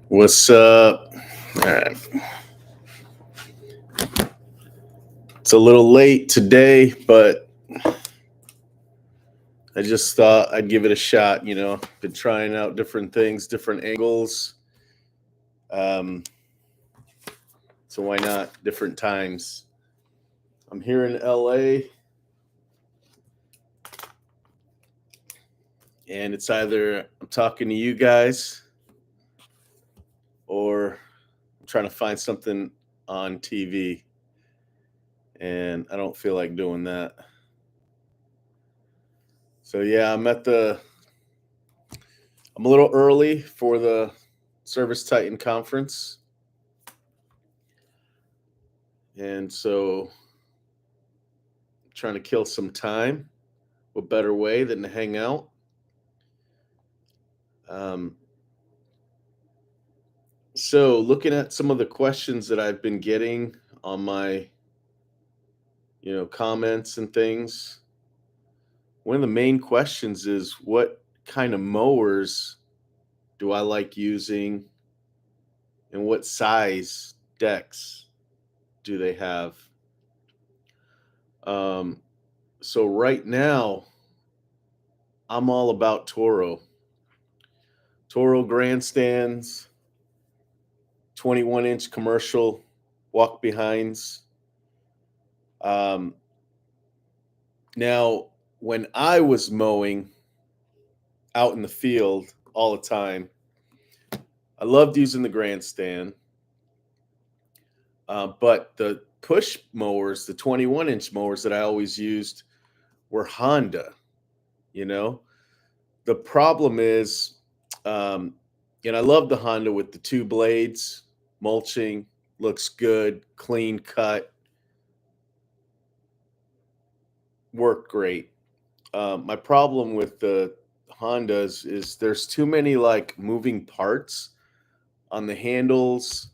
What's up? All right. It's a little late today, but I just thought I'd give it a shot. Been trying out different things, different angles. Um, so why not different times? I'm here in LA, and it's either I'm talking to you guys or I'm trying to find something on TV, and I don't feel like doing that. So yeah, I'm a little early for the Service Titan conference. And so trying to kill some time. What better way than to hang out? Um, so looking at some of the questions that I've been getting on my, comments and things, one of the main questions is what kind of mowers do I like using and what size decks do they have? Um, so right now, I'm all about Toro. Toro grandstands, 21-inch commercial walk behinds. Um, Now, when I was mowing out in the field all the time, I loved using the grandstand. But the push mowers, the 21-inch mowers that I always used were Honda. You know, the problem is, um, and I love the Honda with the two blades, mulching, looks good, clean cut, worked great. My problem with the Hondas is there's too many like moving parts on the handles.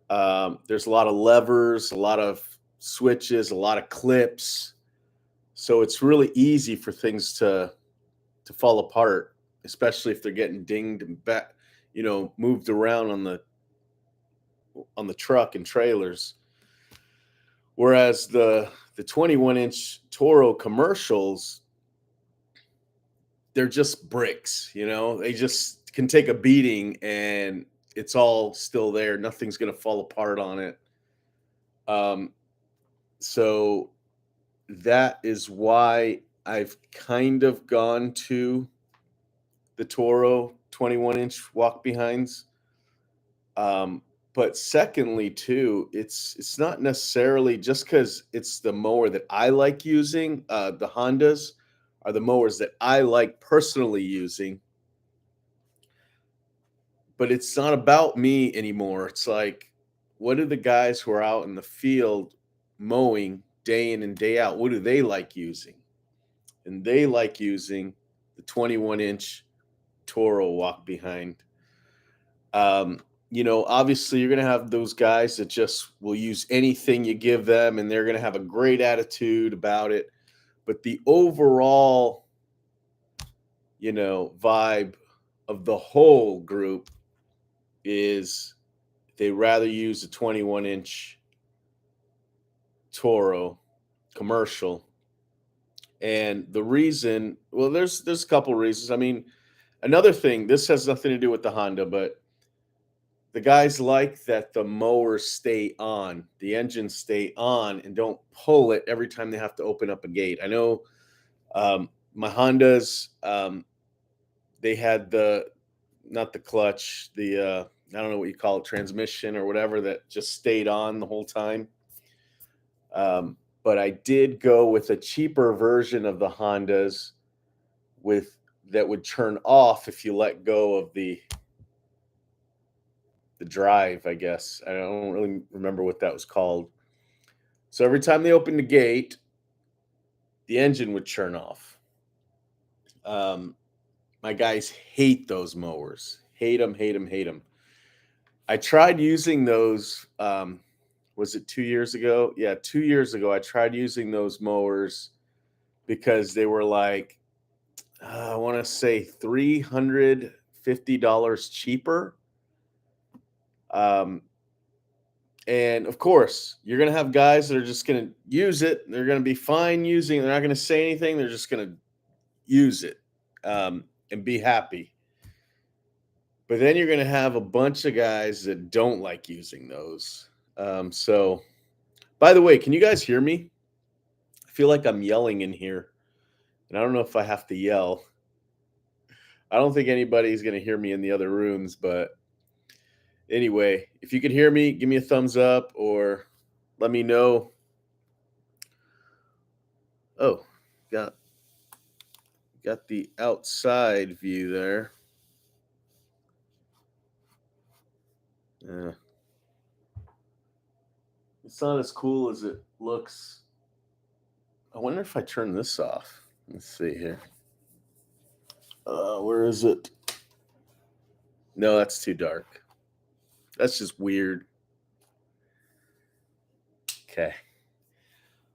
There's a lot of levers, a lot of switches, a lot of clips. So it's really easy for things to fall apart, especially if they're getting dinged and back, moved around on the truck and trailers. Whereas the 21-inch Toro commercials, they're just bricks, they just can take a beating and it's all still there. Nothing's going to fall apart on it. Um, so that is why I've kind of gone to the Toro 21-inch walk behinds. But secondly, too, it's not necessarily just because it's the mower that I like using. The Hondas are the mowers that I like personally using, but it's not about me anymore. It's like, what do the guys who are out in the field mowing day in and day out? What do they like using? And they like using the 21-inch Toro walk behind. Obviously you're going to have those guys that just will use anything you give them and they're going to have a great attitude about it. But the overall, vibe of the whole group is they rather use a 21-inch Toro commercial. And the reason, well, there's a couple reasons. I mean, another thing, this has nothing to do with the Honda, but the guys like that the mowers stay on, the engines stay on, and don't pull it every time they have to open up a gate. I know my Hondas, they had the not the clutch, the I don't know what you call it, transmission or whatever that just stayed on the whole time. But I did go with a cheaper version of the Hondas with that would turn off if you let go of the drive, I guess. I don't really remember what that was called. So every time they opened the gate, the engine would turn off. Um, my guys hate those mowers. Hate them, hate them, hate them. I tried using those. Was it 2 years ago? Yeah, 2 years ago, I tried using those mowers because they were like, I want to say $350 cheaper. Um, and of course, you're going to have guys that are just going to use it. They're going to be fine using it. They're not going to say anything. They're just going to use it and be happy. But then you're going to have a bunch of guys that don't like using those. So, by the way, can you guys hear me? I feel like I'm yelling in here, and I don't know if I have to yell. I don't think anybody's going to hear me in the other rooms, but anyway, if you can hear me, give me a thumbs up or let me know. Oh, got the outside view there. It's not as cool as it looks. I wonder if I turn this off. Let's see here. Where is it? No, that's too dark. That's just weird. Okay.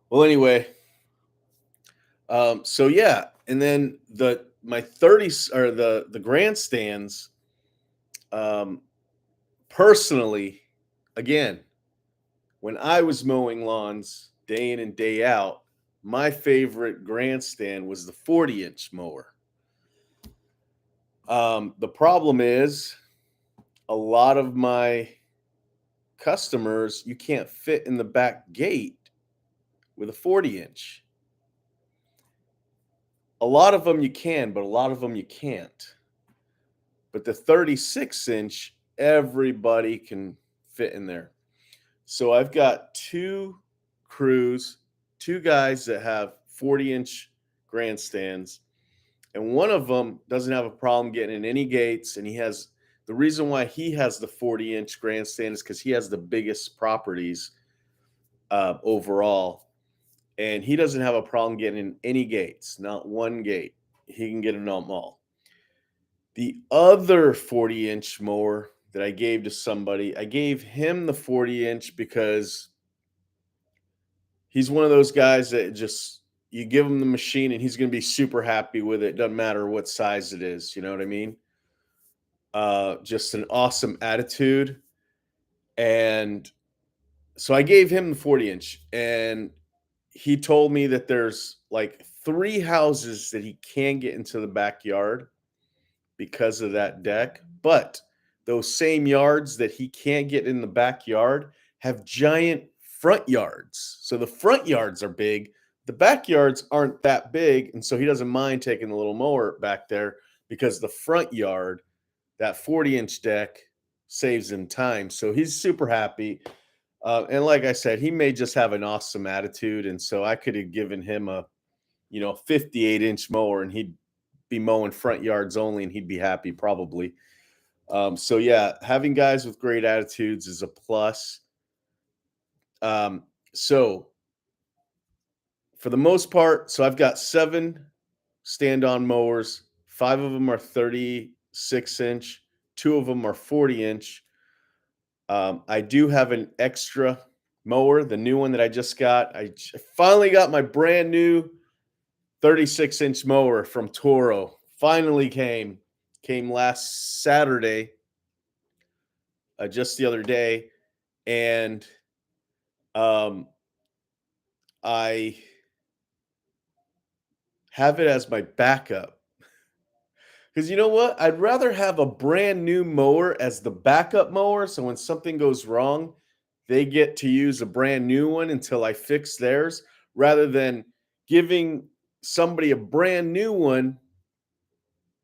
Well, anyway. So yeah, and then my 30s or the grandstands. Personally, again, when I was mowing lawns day in and day out, my favorite grandstand was the 40-inch mower. The problem is a lot of my customers, you can't fit in the back gate with a 40-inch. A lot of them you can, but a lot of them you can't. But the 36-inch, everybody can fit in there. So I've got two crews, two guys that have 40-inch grandstands, and one of them doesn't have a problem getting in any gates. And the reason why he has the 40-inch grandstand is because he has the biggest properties overall, and he doesn't have a problem getting in any gates, not one gate. He can get in them all. The other 40-inch mower that I gave to somebody, I gave him the 40-inch because he's one of those guys that just you give him the machine and he's going to be super happy with it. Doesn't matter what size it is. You know what I mean? Just an awesome attitude. And so I gave him the 40-inch, and he told me that there's like 3 houses that he can get into the backyard because of that deck. But those same yards that he can't get in the backyard have giant front yards. So the front yards are big. The backyards aren't that big. And so he doesn't mind taking the little mower back there because the front yard, that 40-inch deck, saves him time. So he's super happy. And like I said, he may just have an awesome attitude. And so I could have given him a 58-inch mower and he'd be mowing front yards only and he'd be happy probably. So yeah, having guys with great attitudes is a plus. So for the most part, so I've got 7 stand-on mowers. 5 of them are 36-inch. 2 of them are 40-inch. I do have an extra mower, the new one that I just got. I finally got my brand new 36-inch mower from Toro. Finally came last Saturday, just the other day, and I have it as my backup. Because you know what? I'd rather have a brand new mower as the backup mower. So when something goes wrong, they get to use a brand new one until I fix theirs, rather than giving somebody a brand new one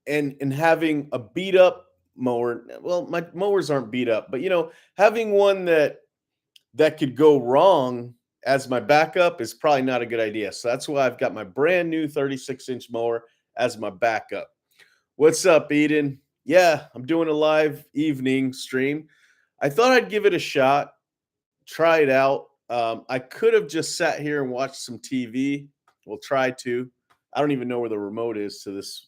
and having a beat up mower. Well, my mowers aren't beat up, but having one that could go wrong as my backup is probably not a good idea. So that's why I've got my brand new 36-inch mower as my backup. What's up, Eden? Yeah, I'm doing a live evening stream. I thought I'd give it a shot, try it out. I could have just sat here and watched some TV. We'll try to. I don't even know where the remote is to this.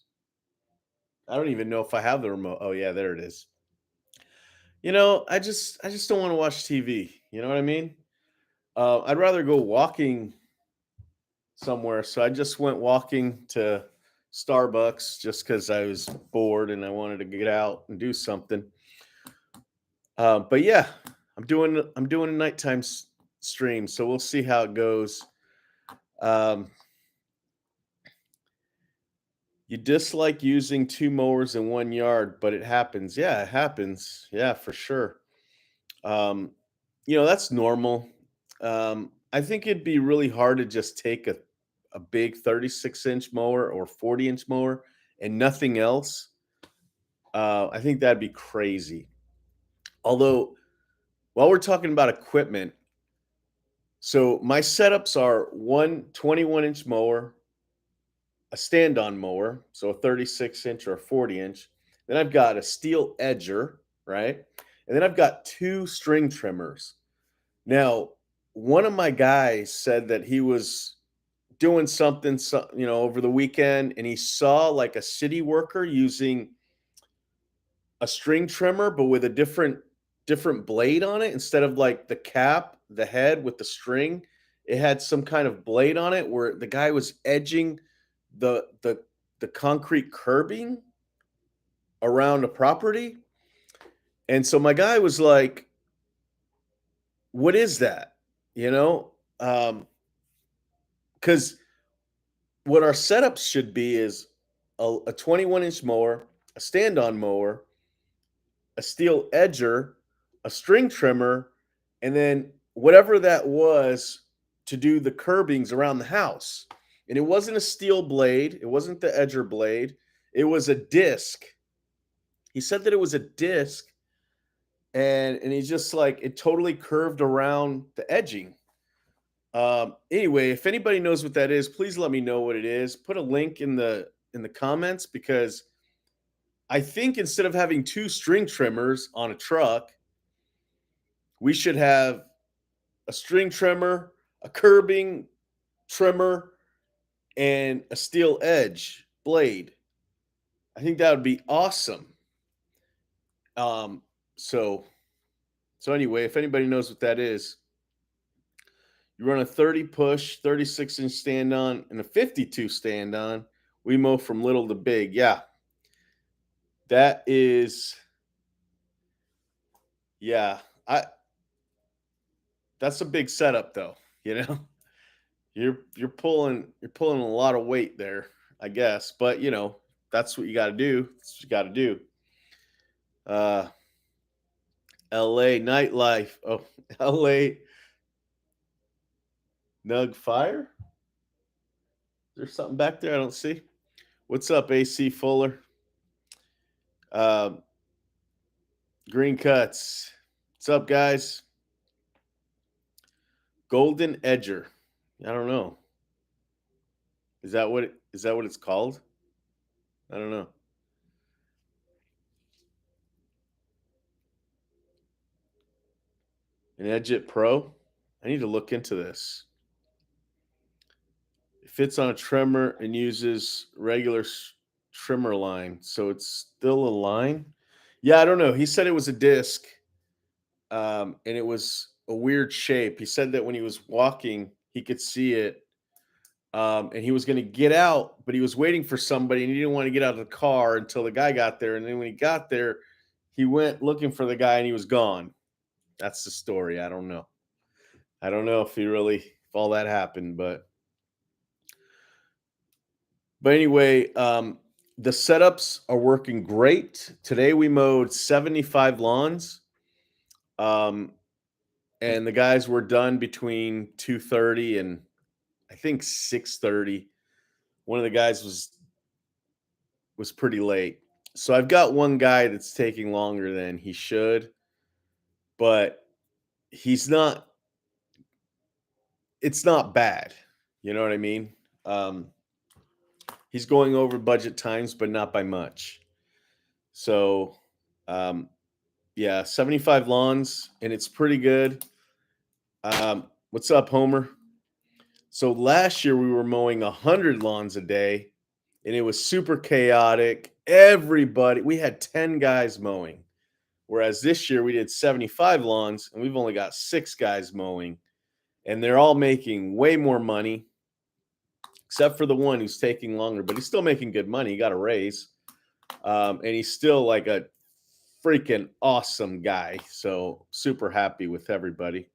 I don't even know if I have the remote. Oh yeah, there it is. I just don't want to watch TV. You know what I mean? I'd rather go walking somewhere. So I just went walking to Starbucks just because I was bored and I wanted to get out and do something. But yeah, I'm doing a nighttime stream, so we'll see how it goes. Um, you dislike using two mowers in one yard, but it happens. Yeah, it happens. Yeah, for sure. Um, that's normal. I think it'd be really hard to just take a big 36-inch mower or 40-inch mower and nothing else. I think that'd be crazy. Although, while we're talking about equipment, so my setups are one 21-inch mower, a stand-on mower, so a 36-inch or a 40-inch. Then I've got a steel edger, right? And then I've got two string trimmers. Now, one of my guys said that he was doing something, over the weekend, and he saw like a city worker using a string trimmer, but with a different blade on it instead of like the head with the string. It had some kind of blade on it where the guy was edging the the the concrete curbing around a property. And so my guy was like, "What is that?" You know, because what our setup should be is a 21-inch mower, a stand-on mower, a steel edger, a string trimmer, and then whatever that was to do the curbings around the house. And it wasn't a steel blade, it wasn't the edger blade, it was a disc. He said that it was a disc, and he's just like it totally curved around the edging. Anyway, if anybody knows what that is, please let me know what it is. Put a link in the comments, because I think instead of having two string trimmers on a truck, we should have a string trimmer, a curbing trimmer, and a steel edge blade. I think that would be awesome. Um, so so anyway, if anybody knows what that is, you run a 30 push, 36-inch stand on, and a 52 stand on. We mow from little to big. Yeah, that is, yeah. I That's a big setup though, you know. You're pulling a lot of weight there, I guess. But that's what you got to do. That's what you got to do. Uh, L.A. nightlife. Oh, L.A. Nug fire. There's something back there I don't see. What's up, AC Fuller? Uh, Green Cuts. What's up, guys? Golden Edger. I don't know. Is that what it's called? I don't know. An Edgit Pro. I need to look into this. It fits on a trimmer and uses regular trimmer line, so it's still a line. Yeah, I don't know. He said it was a disc, and it was a weird shape. He said that when he was walking, he could see it, and he was going to get out, but he was waiting for somebody, and he didn't want to get out of the car until the guy got there. And then when he got there, he went looking for the guy, and he was gone. That's the story. I don't know. I don't know if all that happened, but anyway, the setups are working great. Today we mowed 75 lawns, um, and the guys were done between 2:30 and I think 6:30. One of the guys was pretty late. So I've got one guy that's taking longer than he should, but he's not it's not bad. You know what I mean? Um, he's going over budget times, but not by much. So, um, yeah, 75 lawns, and it's pretty good. What's up, Homer? So last year we were mowing 100 lawns a day, and it was super chaotic. We had 10 guys mowing. Whereas this year we did 75 lawns, and we've only got 6 guys mowing. And they're all making way more money, except for the one who's taking longer, but he's still making good money. He got a raise. And he's still like a freaking awesome guy. So super happy with everybody.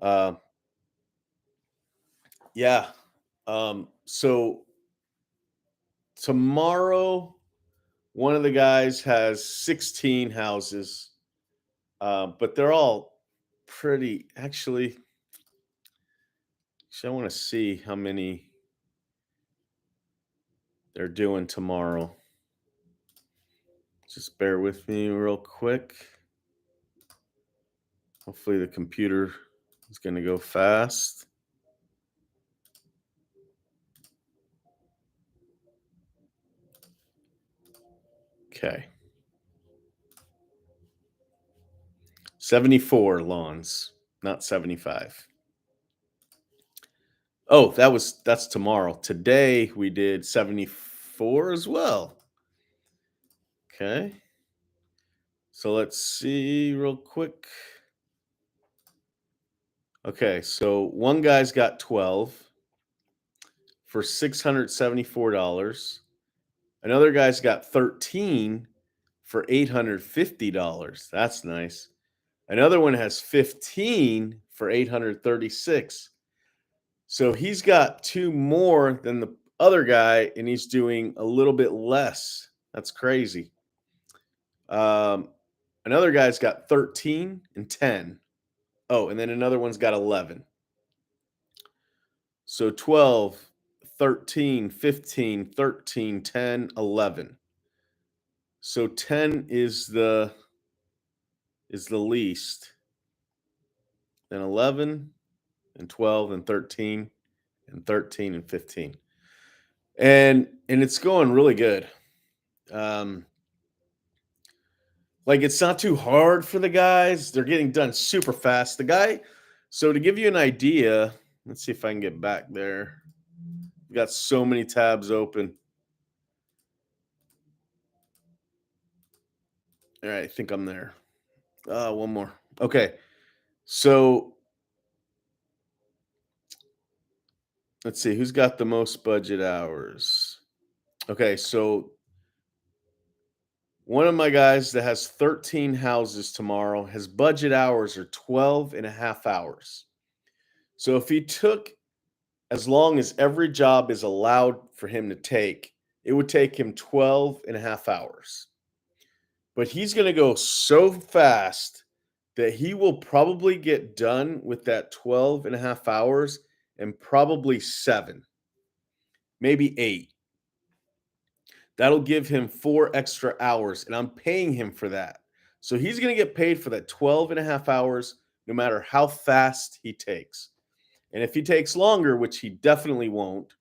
Uh, yeah. So tomorrow, one of the guys has 16 houses, but they're all pretty. Actually, I want to see how many they're doing tomorrow. Just bear with me real quick. Hopefully the computer is going to go fast. Okay. 74 lawns, not 75. Oh, that's tomorrow. Today we did 74 as well. Okay. So let's see real quick. Okay, so one guy's got 12 for $674. Another guy's got 13 for $850. That's nice. Another one has 15 for 836. So he's got two more than the other guy, and he's doing a little bit less. That's crazy. Another guy's got 13 and 10. Oh, and then another one's got 11. So 12, 13, 15, 13, 10, 11. So 10 is the least. Then 11 and 12 and 13 and 13 and 15. And it's going really good. Like, it's not too hard for the guys. They're getting done super fast. So to give you an idea, let's see if I can get back there. We got so many tabs open. All right, I think I'm there. One more. Okay. So let's see who's got the most budget hours. Okay, so one of my guys that has 13 houses tomorrow, his budget hours are 12 and a half hours. So if he took as long as every job is allowed for him to take, it would take him 12 and a half hours. But he's going to go so fast that he will probably get done with that 12 and a half hours in probably 7, maybe 8. That'll give him 4 extra hours, and I'm paying him for that. So he's going to get paid for that 12 and a half hours no matter how fast he takes. And if he takes longer, which he definitely won't,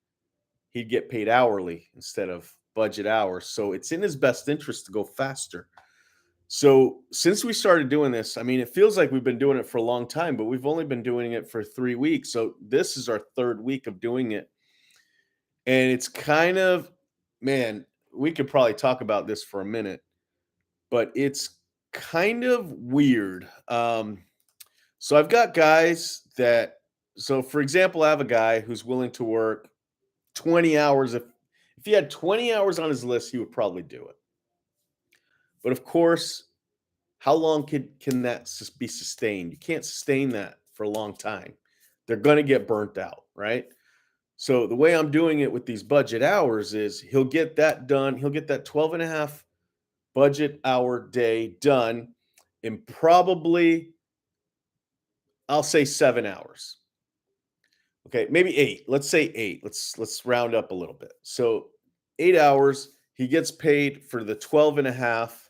he'd get paid hourly instead of budget hours. So it's in his best interest to go faster. So since we started doing this, I mean, it feels like we've been doing it for a long time, but we've only been doing it for 3 weeks. So this is our 3rd week of doing it. And it's kind of, man, we could probably talk about this for a minute, but it's kind of weird. So I've got guys so for example, I have a guy who's willing to work 20 hours. If he had 20 hours on his list, he would probably do it. But of course, how long can that be sustained? You can't sustain that for a long time. They're going to get burnt out, right? So the way I'm doing it with these budget hours is he'll get that done. He'll get that 12 and a half budget hour day done in probably, I'll say 7 hours. Okay, maybe 8. Let's say 8. Let's round up a little bit. So 8 hours, he gets paid for the 12 and a half.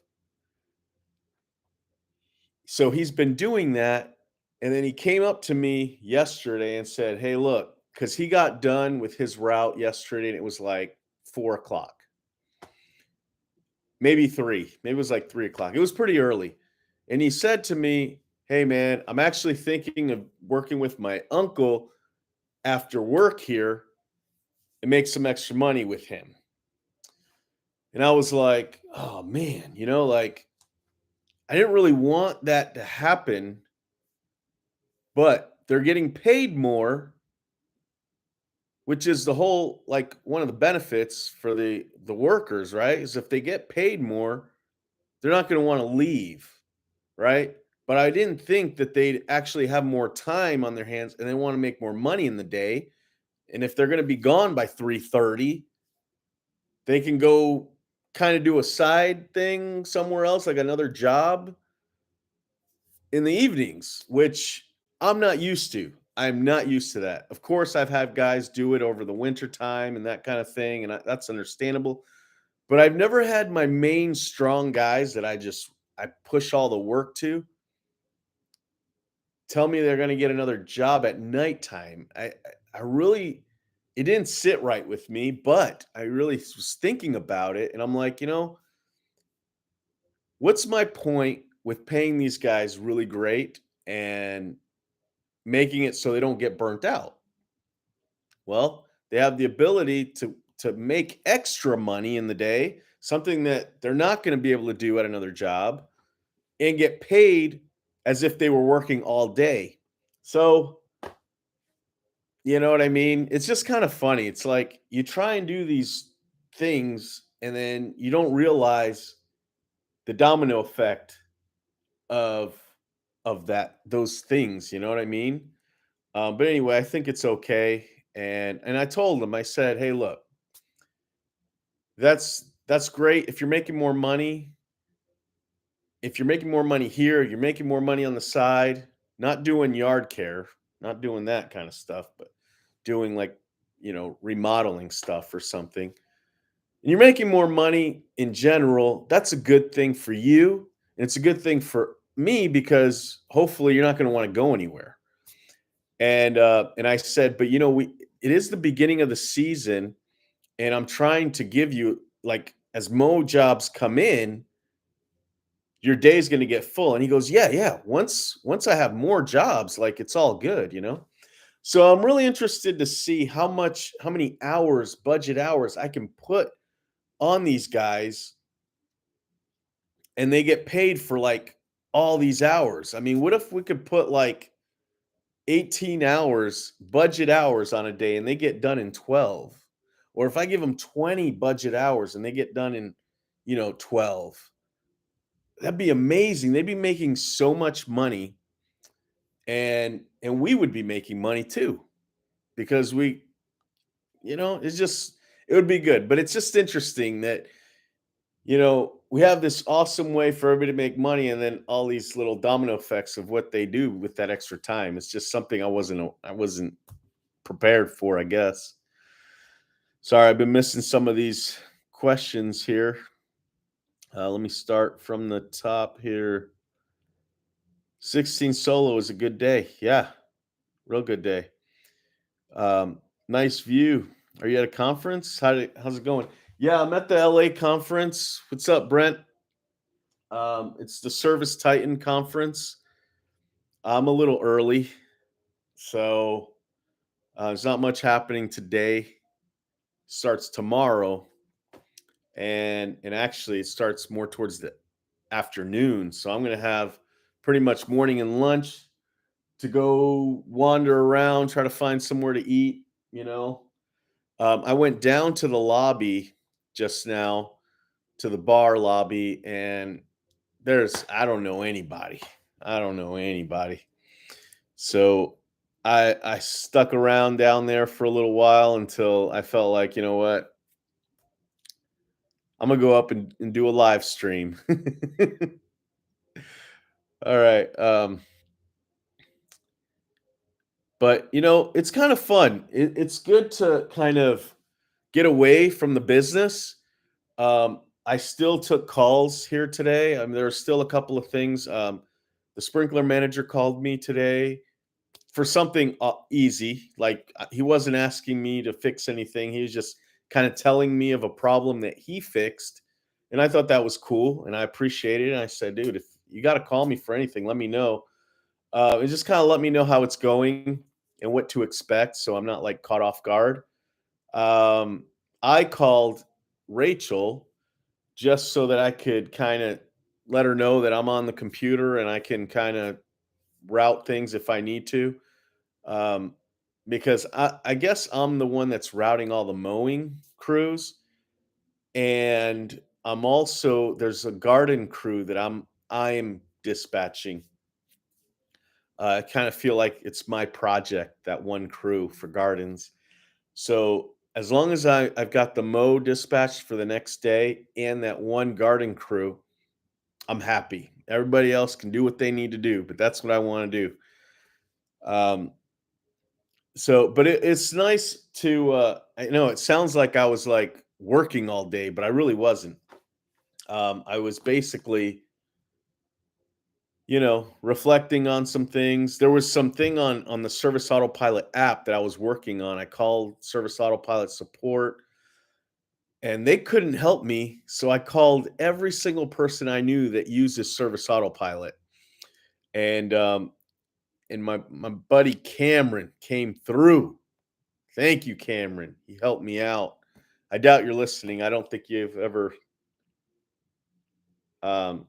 So he's been doing that. And then he came up to me yesterday and said, "Hey, look," because he got done with his route yesterday and it was like 4 o'clock, maybe 3, maybe it was like 3 o'clock. It was pretty early. And he said to me, "Hey, man, I'm actually thinking of working with my uncle after work here and make some extra money with him." And I was like, "Oh, man, like, I didn't really want that to happen, but they're getting paid more, which is the whole, like, one of the benefits for the workers, right? Is if they get paid more, they're not going to want to leave, right? But I didn't think that they'd actually have more time on their hands and they want to make more money in the day. And if they're going to be gone by 3:30, they can go kind of do a side thing somewhere else, like another job in the evenings, which I'm not used to. I'm not used to that. Of course, I've had guys do it over the winter time and that kind of thing, and that's understandable. But I've never had my main strong guys that I push all the work to tell me they're going to get another job at nighttime. I really it didn't sit right with me, but I really was thinking about it, and I'm like, what's my point with paying these guys really great and making it so they don't get burnt out? Well, they have the ability to make extra money in the day, something that they're not going to be able to do at another job, and get paid as if they were working all day. So, you know what I mean? It's just kind of funny. It's like you try and do these things and then you don't realize the domino effect of that those things, you know what I mean? But anyway, I think it's okay. And I told them, I said, "Hey, look, that's great. If you're making more money, if you're making more money here, you're making more money on the side, not doing yard care, not doing that kind of stuff, but doing like, remodeling stuff or something. And you're making more money in general. That's a good thing for you. And it's a good thing for me because hopefully you're not going to want to go anywhere." And I said, "But we it is the beginning of the season and I'm trying to give you like as mo jobs come in, your day is going to get full." And he goes, "Yeah, yeah. Once I have more jobs, like it's all good." So I'm really interested to see how many hours, budget hours I can put on these guys and they get paid for like all these hours. I mean, what if we could put like 18 hours, budget hours on a day and they get done in 12? Or if I give them 20 budget hours and they get done in, 12, that'd be amazing. They'd be making so much money and we would be making money too because it's just, it would be good. But it's just interesting that, we have this awesome way for everybody to make money and then all these little domino effects of what they do with that extra time. It's just something I wasn't prepared for, I guess. Sorry, I've been missing some of these questions here. Let me start from the top here. 16 solo is a good day. Yeah, real good day. Nice view. Are you at a conference? How's it going? Yeah, I'm at the LA conference. What's up, Brent? It's the Service Titan conference. I'm a little early, so there's not much happening today. Starts tomorrow, and actually it starts more towards the afternoon. So I'm gonna have pretty much morning and lunch to go wander around, try to find somewhere to eat. I went down to the lobby just now, to the bar lobby, and I don't know anybody. I don't know anybody. So I stuck around down there for a little while until I felt like, you know what? I'm gonna go up and do a live stream. All right. But it's kind of fun. It's good to kind of get away from the business. I still took calls here today. I mean, there are still a couple of things. The sprinkler manager called me today for something easy. Like he wasn't asking me to fix anything. He was just kind of telling me of a problem that he fixed. And I thought that was cool and I appreciated it. And I said, "Dude, if you got to call me for anything, let me know." And just kind of let me know how it's going and what to expect. So I'm not like caught off guard. Um, I called Rachel just so that I could kind of let her know that I'm on the computer and I can kind of route things if I need to. Um, because I guess I'm the one that's routing all the mowing crews. And I'm also there's a garden crew that I'm dispatching. I kind of feel like it's my project, that one crew for gardens. So as long as I've got the mow dispatched for the next day and that one garden crew, I'm happy. Everybody else can do what they need to do, but that's what I want to do. Um, but it's nice to. I know it sounds like I was like working all day, but I really wasn't. I was basically, reflecting on some things. There was something on the Service Autopilot app that I was working on. I called Service Autopilot support and they couldn't help me. So I called every single person I knew that uses Service Autopilot. And my buddy Cameron came through. Thank you, Cameron. He helped me out. I doubt you're listening. I don't think you've ever um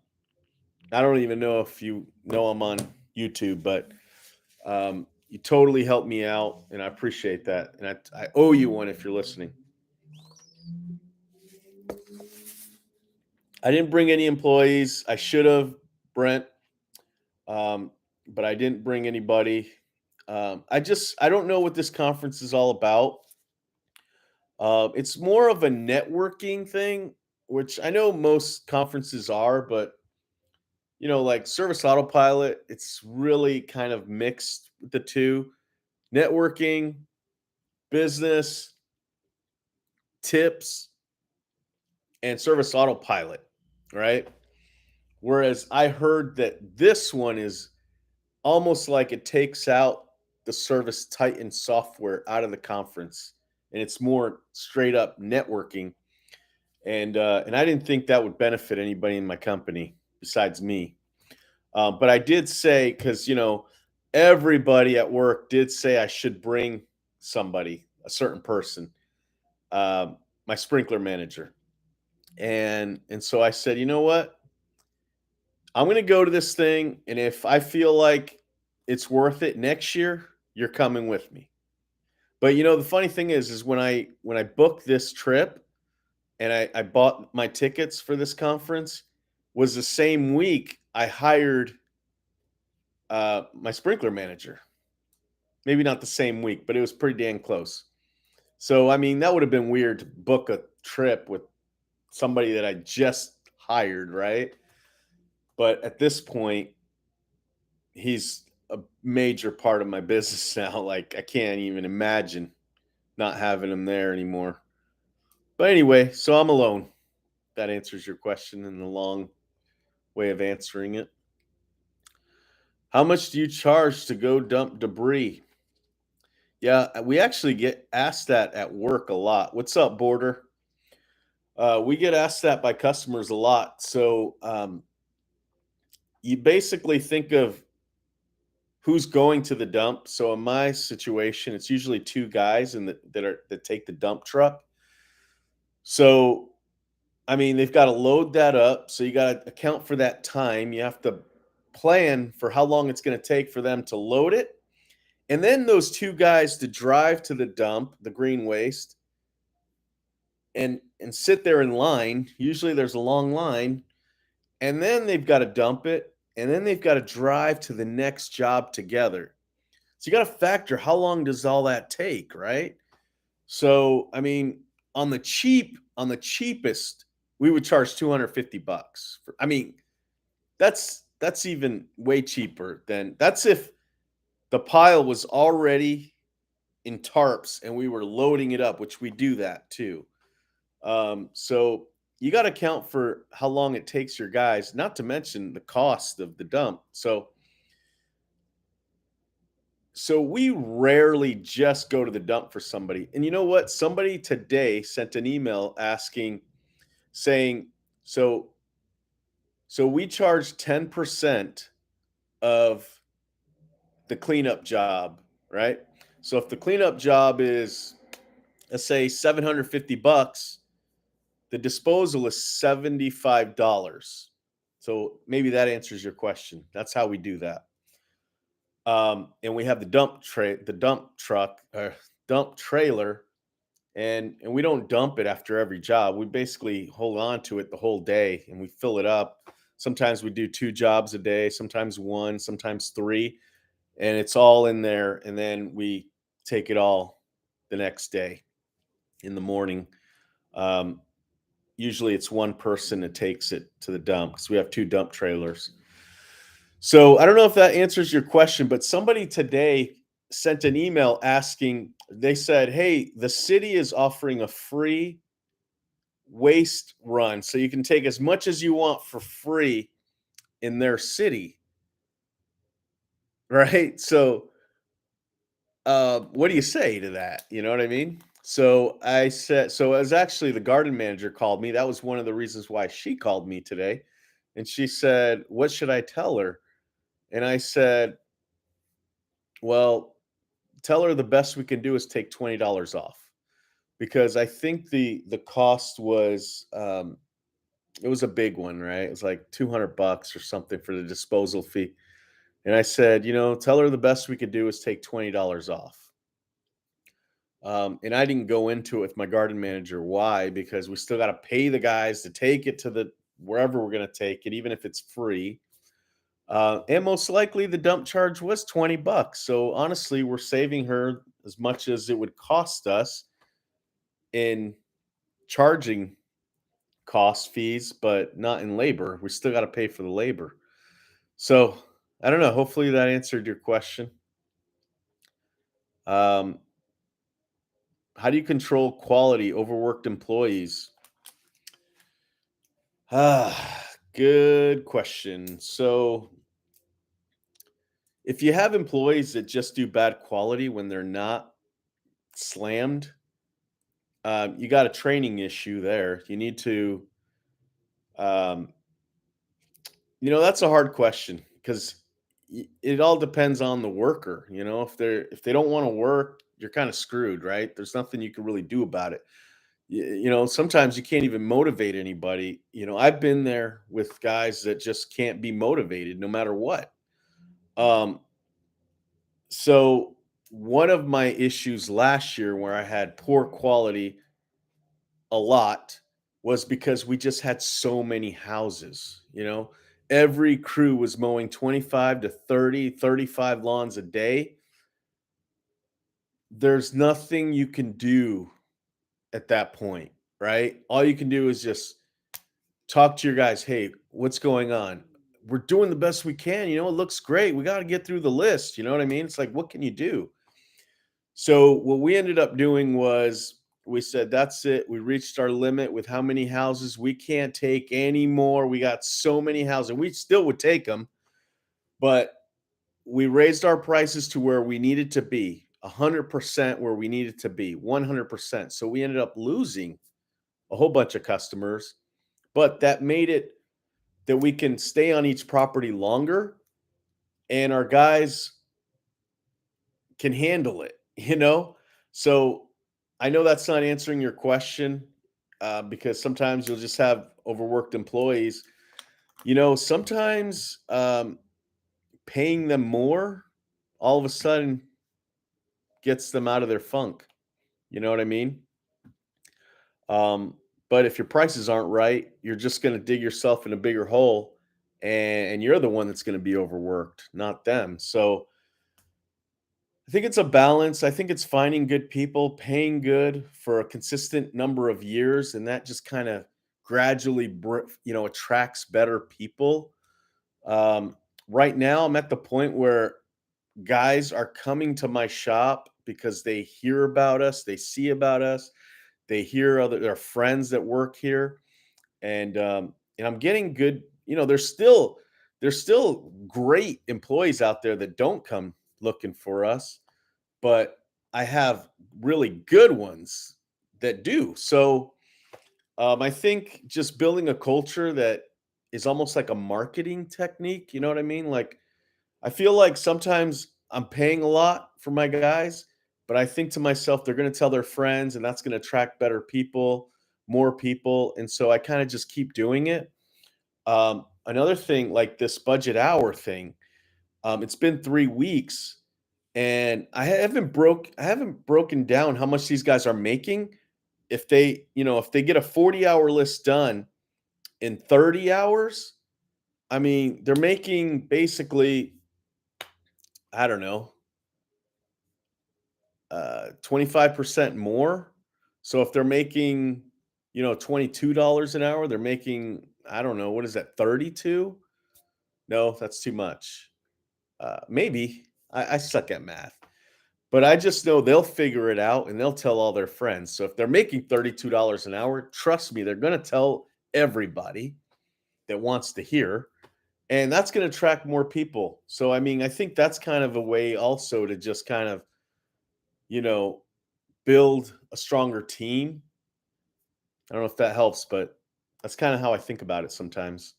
I don't even know if you know I'm on YouTube, but you totally helped me out, and I appreciate that. And I owe you one if you're listening. I didn't bring any employees. I should have, Brent, um, but I didn't bring anybody. I don't know what this conference is all about. It's more of a networking thing, which I know most conferences are, but like Service Autopilot, it's really kind of mixed with the two: networking, business, tips, and Service Autopilot, right? Whereas I heard that this one is almost like it takes out the Service Titan software out of the conference, and it's more straight up networking. And I didn't think that would benefit anybody in my company besides me. But I did say, because everybody at work did say I should bring somebody, a certain person, um, my sprinkler manager, and so I said, you know what, I'm going to go to this thing, and if I feel like it's worth it next year, you're coming with me. But the funny thing is when I booked this trip and I bought my tickets for this conference, was the same week I hired my sprinkler manager. Maybe not the same week, but it was pretty dang close. So I mean, that would have been weird to book a trip with somebody that I just hired, right? But at this point, he's a major part of my business now. Like I can't even imagine not having him there anymore. But anyway, so I'm alone. That answers your question in the long way of answering it. How much do you charge to go dump debris? Yeah, we actually get asked that at work a lot. What's up, Border? We get asked that by customers a lot. So you basically think of who's going to the dump. So in my situation, it's usually two guys that take the dump truck. So I mean, they've got to load that up. So you got to account for that time. You have to plan for how long it's going to take for them to load it. And then those two guys to drive to the dump, the green waste, and sit there in line. Usually there's a long line. And then they've got to dump it. And then they've got to drive to the next job together. So you got to factor how long does all that take, right? So, I mean, on the cheapest, we would charge $250. I mean, that's even way cheaper than that's if the pile was already in tarps and we were loading it up, which we do that too. So you got to count for how long it takes your guys, not to mention the cost of the dump. So we rarely just go to the dump for somebody. And you know what? Somebody today sent an email saying, so we charge 10% of the cleanup job, right? So if the cleanup job is, let's say, $750, the disposal is $75. So maybe that answers your question. That's how we do that. And we have the dump truck, dump trailer, and we don't dump it after every job. We basically hold on to it the whole day and we fill it up. Sometimes we do 2 jobs a day, sometimes 1, sometimes 3, and it's all in there, and then we take it all the next day in the morning. Um, Usually it's one person that takes it to the dump because we have 2 dump trailers. So I don't know if that answers your question, but somebody today sent an email asking, they said, "Hey, the city is offering a free waste run. So you can take as much as you want for free in their city." Right? So what do you say to that? You know what I mean? So I said, so as actually the garden manager called me, that was one of the reasons why she called me today. And she said, "What should I tell her?" And I said, "Well, tell her the best we can do is take $20 off." Because I think the cost was it was a big one, right? It was like 200 bucks or something for the disposal fee. And I said, tell her the best we could do is take $20 off. And I didn't go into it with my garden manager. Why? Because we still got to pay the guys to take it to the wherever we're going to take it, even if it's free. And most likely the dump charge was 20 bucks. So honestly, we're saving her as much as it would cost us in charging cost fees, but not in labor. We still got to pay for the labor. So I don't know. Hopefully that answered your question. Um, how do you control quality overworked employees? Good question. So if you have employees that just do bad quality when they're not slammed, you got a training issue there. You need to, um, that's a hard question because it all depends on the worker. If they don't want to work, you're kind of screwed, right? There's nothing you can really do about it. Sometimes you can't even motivate anybody. I've been there with guys that just can't be motivated no matter what. Um, so one of my issues last year where I had poor quality a lot was because we just had so many houses. Every crew was mowing 25 to 30, 35 lawns a day. There's nothing you can do at that point, right? All you can do is just talk to your guys. "Hey, what's going on? We're doing the best we can. It looks great. We got to get through the list." You know what I mean? It's like, what can you do? So what we ended up doing was we said, "That's it. We reached our limit with how many houses. We can't take any more. We got so many houses." We still would take them, but we raised our prices to where we needed to be, 100% where we needed to be, 100%. So we ended up losing a whole bunch of customers, but that made it that we can stay on each property longer and our guys can handle it. So I know that's not answering your question because sometimes you'll just have overworked employees. Sometimes paying them more all of a sudden gets them out of their funk. You know what I mean? Um, but if your prices aren't right, you're just going to dig yourself in a bigger hole, and you're the one that's going to be overworked, not them. So I think it's a balance. I think it's finding good people, paying good for a consistent number of years, and that just kind of gradually, attracts better people. Um, right now, I'm at the point where guys are coming to my shop because they hear about us, they see about us, they hear other their friends that work here, and I'm getting good. There's still great employees out there that don't come looking for us, but I have really good ones that do. So I think just building a culture that is almost like a marketing technique. You know what I mean? Like I feel like sometimes I'm paying a lot for my guys, but I think to myself, they're going to tell their friends, and that's going to attract better people, more people. And so I kind of just keep doing it. Another thing, like this budget hour thing, it's been 3 weeks, and I haven't broken down how much these guys are making, if they, if they get a 40-hour list done in 30 hours, I mean, they're making basically, I don't know, 25% more. So if they're making, $22 an hour, they're making, I don't know, what is that, 32? No, that's too much. Maybe. I suck at math. But I just know they'll figure it out and they'll tell all their friends. So if they're making $32 an hour, trust me, they're going to tell everybody that wants to hear. And that's going to attract more people. So, I mean, I think that's kind of a way also to just kind of, you know, build a stronger team. I don't know if that helps, but that's kind of how I think about it sometimes.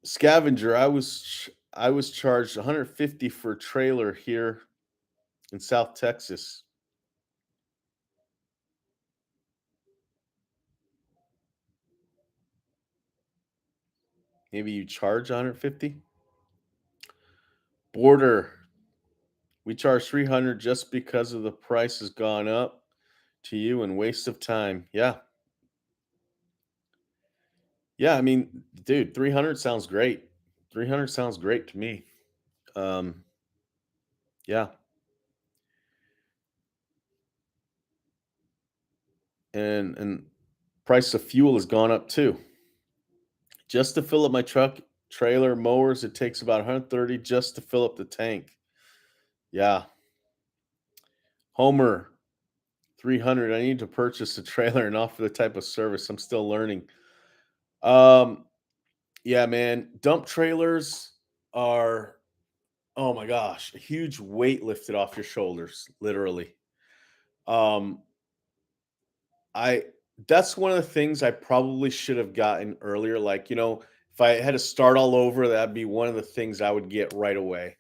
Scavenger, I was charged 150 for a trailer here in South Texas. Maybe you charge 150? Border, we charge 300 just because of the price has gone up to you and waste of time. Yeah. Yeah, I mean, dude, 300 sounds great. 300 sounds great to me. Um, yeah. And price of fuel has gone up too. Just to fill up my truck, trailer, mowers, it takes about 130 just to fill up the tank. Yeah. Homer, 300. I need to purchase a trailer and offer the type of service. I'm still learning. Um, yeah, man. Dump trailers are, oh my gosh, a huge weight lifted off your shoulders, literally. Um, I That's one of the things I probably should have gotten earlier. Like, if I had to start all over, that'd be one of the things I would get right away.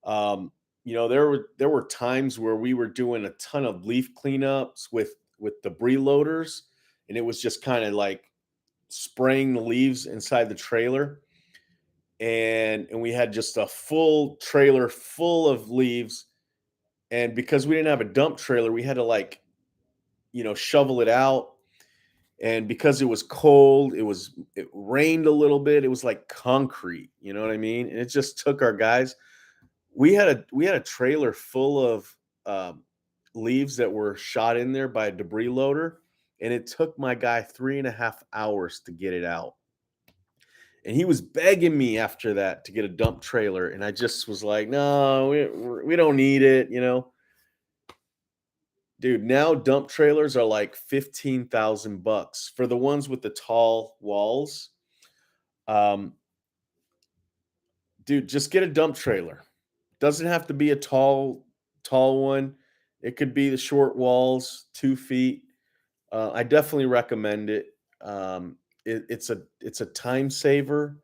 Um, there were times where we were doing a ton of leaf cleanups with debris loaders, and it was just kind of like spraying the leaves inside the trailer. And we had just a full trailer full of leaves. And because we didn't have a dump trailer, we had to like, shovel it out. And because it was cold, it rained a little bit. It was like concrete, you know what I mean? And it just took our guys. We had a trailer full of um, leaves that were shot in there by a debris loader, and it took my guy 3.5 hours to get it out. And he was begging me after that to get a dump trailer, and I just was like, "No, we don't need it," you know. Dude, now dump trailers are like 15,000 bucks for the ones with the tall walls. Um, dude, just get a dump trailer. Doesn't have to be a tall one. It could be the short walls, 2 feet. I definitely recommend it. It's a time saver,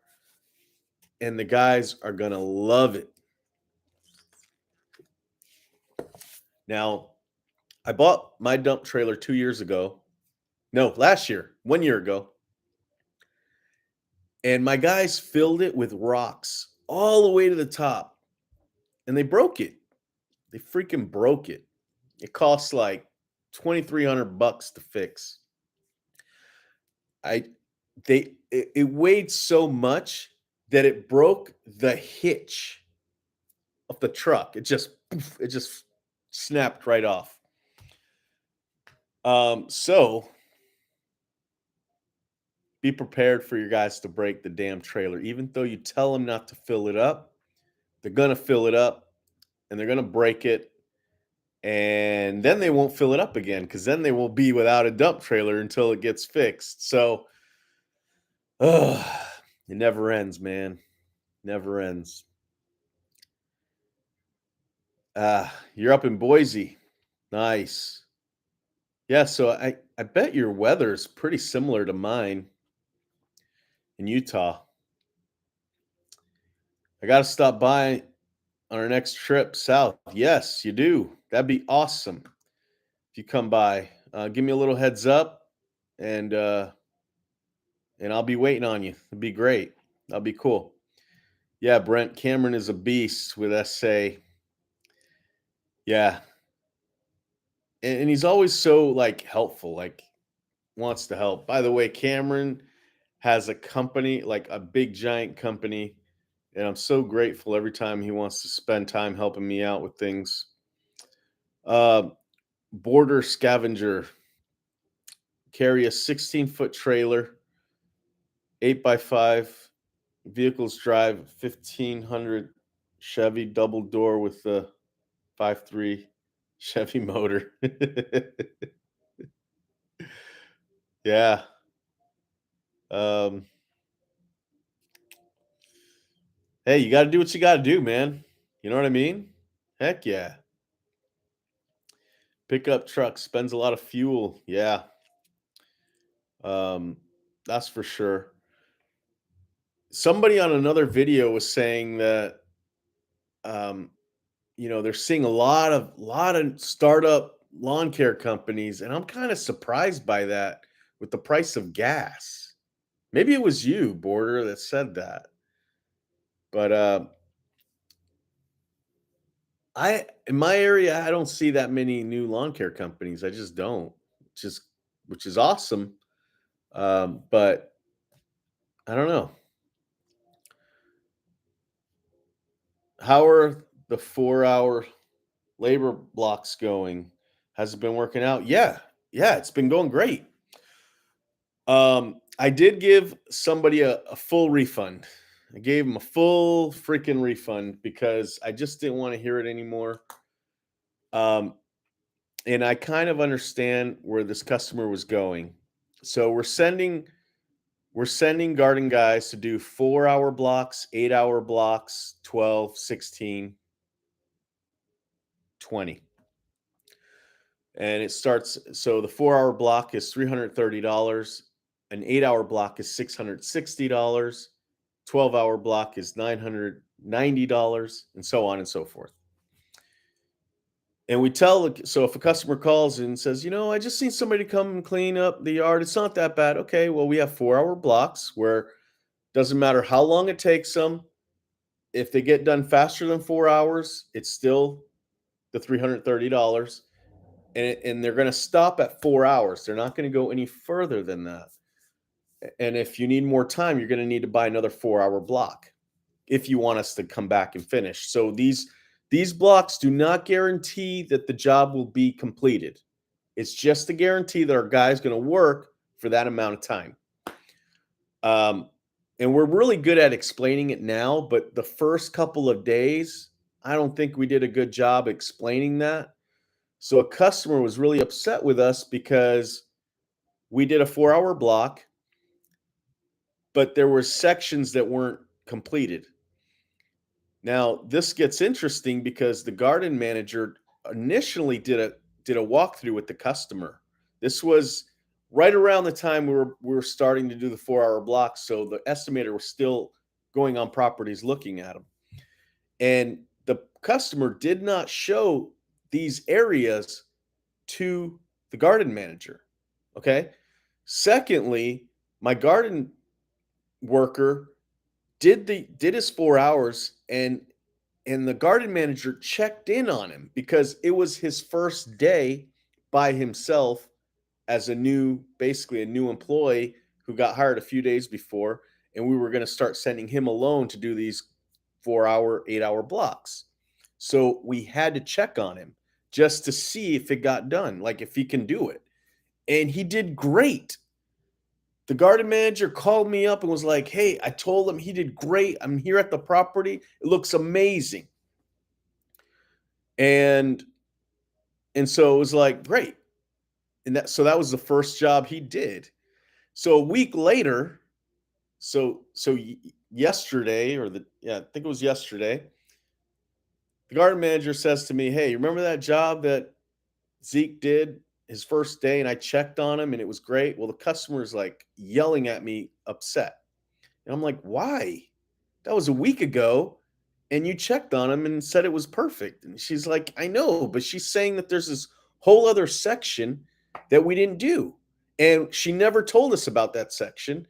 and the guys are gonna love it. Now, I bought my dump trailer 2 years ago. No, last year, 1 year ago, and my guys filled it with rocks all the way to the top, and they broke it. They freaking broke it. It costs like 2,300 bucks to fix. I it weighed so much that it broke the hitch of the truck. It just snapped right off. So be prepared for your guys to break the damn trailer. Even though you tell them not to fill it up, they're gonna fill it up and they're gonna break it, and then they won't fill it up again because then they will be without a dump trailer until it gets fixed. So, ugh, it never ends, man. Never ends. You're up in Boise. Nice. Yeah, so I bet your weather's pretty similar to mine in Utah. I got to stop by on our next trip south. Yes, you do. That'd be awesome if you come by. Give me a little heads up, and and I'll be waiting on you. It'd be great. That'll be cool. Yeah, Brent Cameron is a beast with SA. Yeah, and he's always so like helpful, like wants to help. By the way, Cameron has a company, like a big giant company, and I'm so grateful every time he wants to spend time helping me out with things. Uh, Border Scavenger, carry a 16-foot trailer, 8x5. Vehicles drive 1500 Chevy double door with the 5.3 Chevy motor. Yeah. Um, hey, you got to do what you got to do, man. You know what I mean? Heck yeah. Pickup truck spends a lot of fuel. Yeah. Um, that's for sure. Somebody on another video was saying that um, they're seeing a lot of startup lawn care companies, and I'm kind of surprised by that with the price of gas. Maybe it was you, Border, that said that. But I in my area, I don't see that many new lawn care companies. I just don't. Just which is awesome. But I don't know. How are the 4-hour labor blocks going? Has it been working out? Yeah. Yeah, it's been going great. I did give somebody a full refund. I gave him a full freaking refund because I just didn't want to hear it anymore. Um, and I kind of understand where this customer was going. So we're sending garden guys to do 4-hour blocks, 8-hour blocks, 12, 16, 20. And it starts, so the 4-hour block is $330, an 8-hour block is $660, 12-hour block is $990, and so on and so forth. And we tell, so if a customer calls and says, I just need somebody to come and clean up the yard, it's not that bad. Okay, well, we have 4-hour blocks where doesn't matter how long it takes them. If they get done faster than 4 hours, it's still the $330. And they're going to stop at 4 hours. They're not going to go any further than that. And if you need more time, you're going to need to buy another 4-hour block if you want us to come back and finish. So these blocks do not guarantee that the job will be completed. It's just a guarantee that our guy's going to work for that amount of time. And we're really good at explaining it now, but the first couple of days, I don't think we did a good job explaining that. So a customer was really upset with us because we did a 4-hour block, but there were sections that weren't completed. Now, this gets interesting because the garden manager initially did a walkthrough with the customer. This was right around the time we were starting to do the 4-hour block, so the estimator was still going on properties looking at them. And the customer did not show these areas to the garden manager. Okay. Secondly, my garden worker did his 4 hours, and the garden manager checked in on him because it was his first day by himself as basically a new employee who got hired a few days before, and we were going to start sending him alone to do these 4-hour, 8-hour blocks. So we had to check on him just to see if it got done, like if he can do it. And he did great. The garden manager called me up and was like, "Hey, I told him he did great. I'm here at the property. It looks amazing." And so it was like, "Great." And that was the first job he did. So a week later, yesterday, I think it was yesterday, the garden manager says to me, "Hey, remember that job that Zeke did his first day and I checked on him and it was great?" Well, the customer's like yelling at me, upset. And I'm like, "Why? That was a week ago and you checked on him and said it was perfect." And she's like, "I know, but she's saying that there's this whole other section that we didn't do. And she never told us about that section."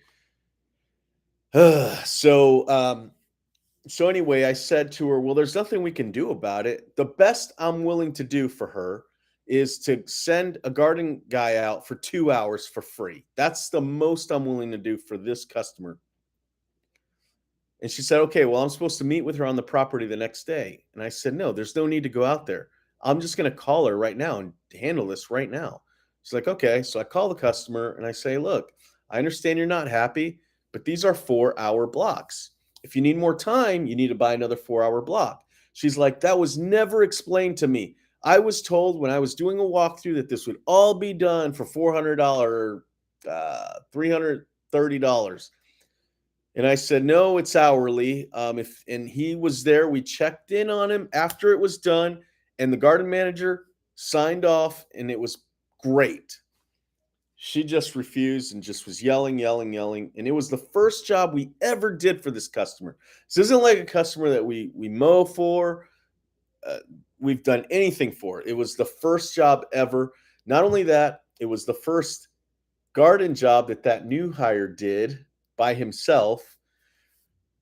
so, so anyway, I said to her, "Well, there's nothing we can do about it. The best I'm willing to do for her is to send a garden guy out for 2 hours for free. That's the most I'm willing to do for this customer. And she said, "Okay, well, I'm supposed to meet with her on the property the next day." And I said, "No, there's no need to go out there. I'm just going to call her right now and handle this right now." She's like, "Okay." So I call the customer and I say, "Look, I understand you're not happy, but these are 4-hour blocks. If you need more time, you need to buy another 4-hour block." She's like, "That was never explained to me. I was told when I was doing a walkthrough that this would all be done for $400, $330." And I said, "No, it's hourly." If and he was there, we checked in on him after it was done, and the garden manager signed off, and it was great. She just refused and just was yelling, yelling, yelling. And it was the first job we ever did for this customer. This isn't like a customer that we mow for. Uh, we've done anything for. It was the first job ever. Not only that, it was the first garden job that that new hire did by himself.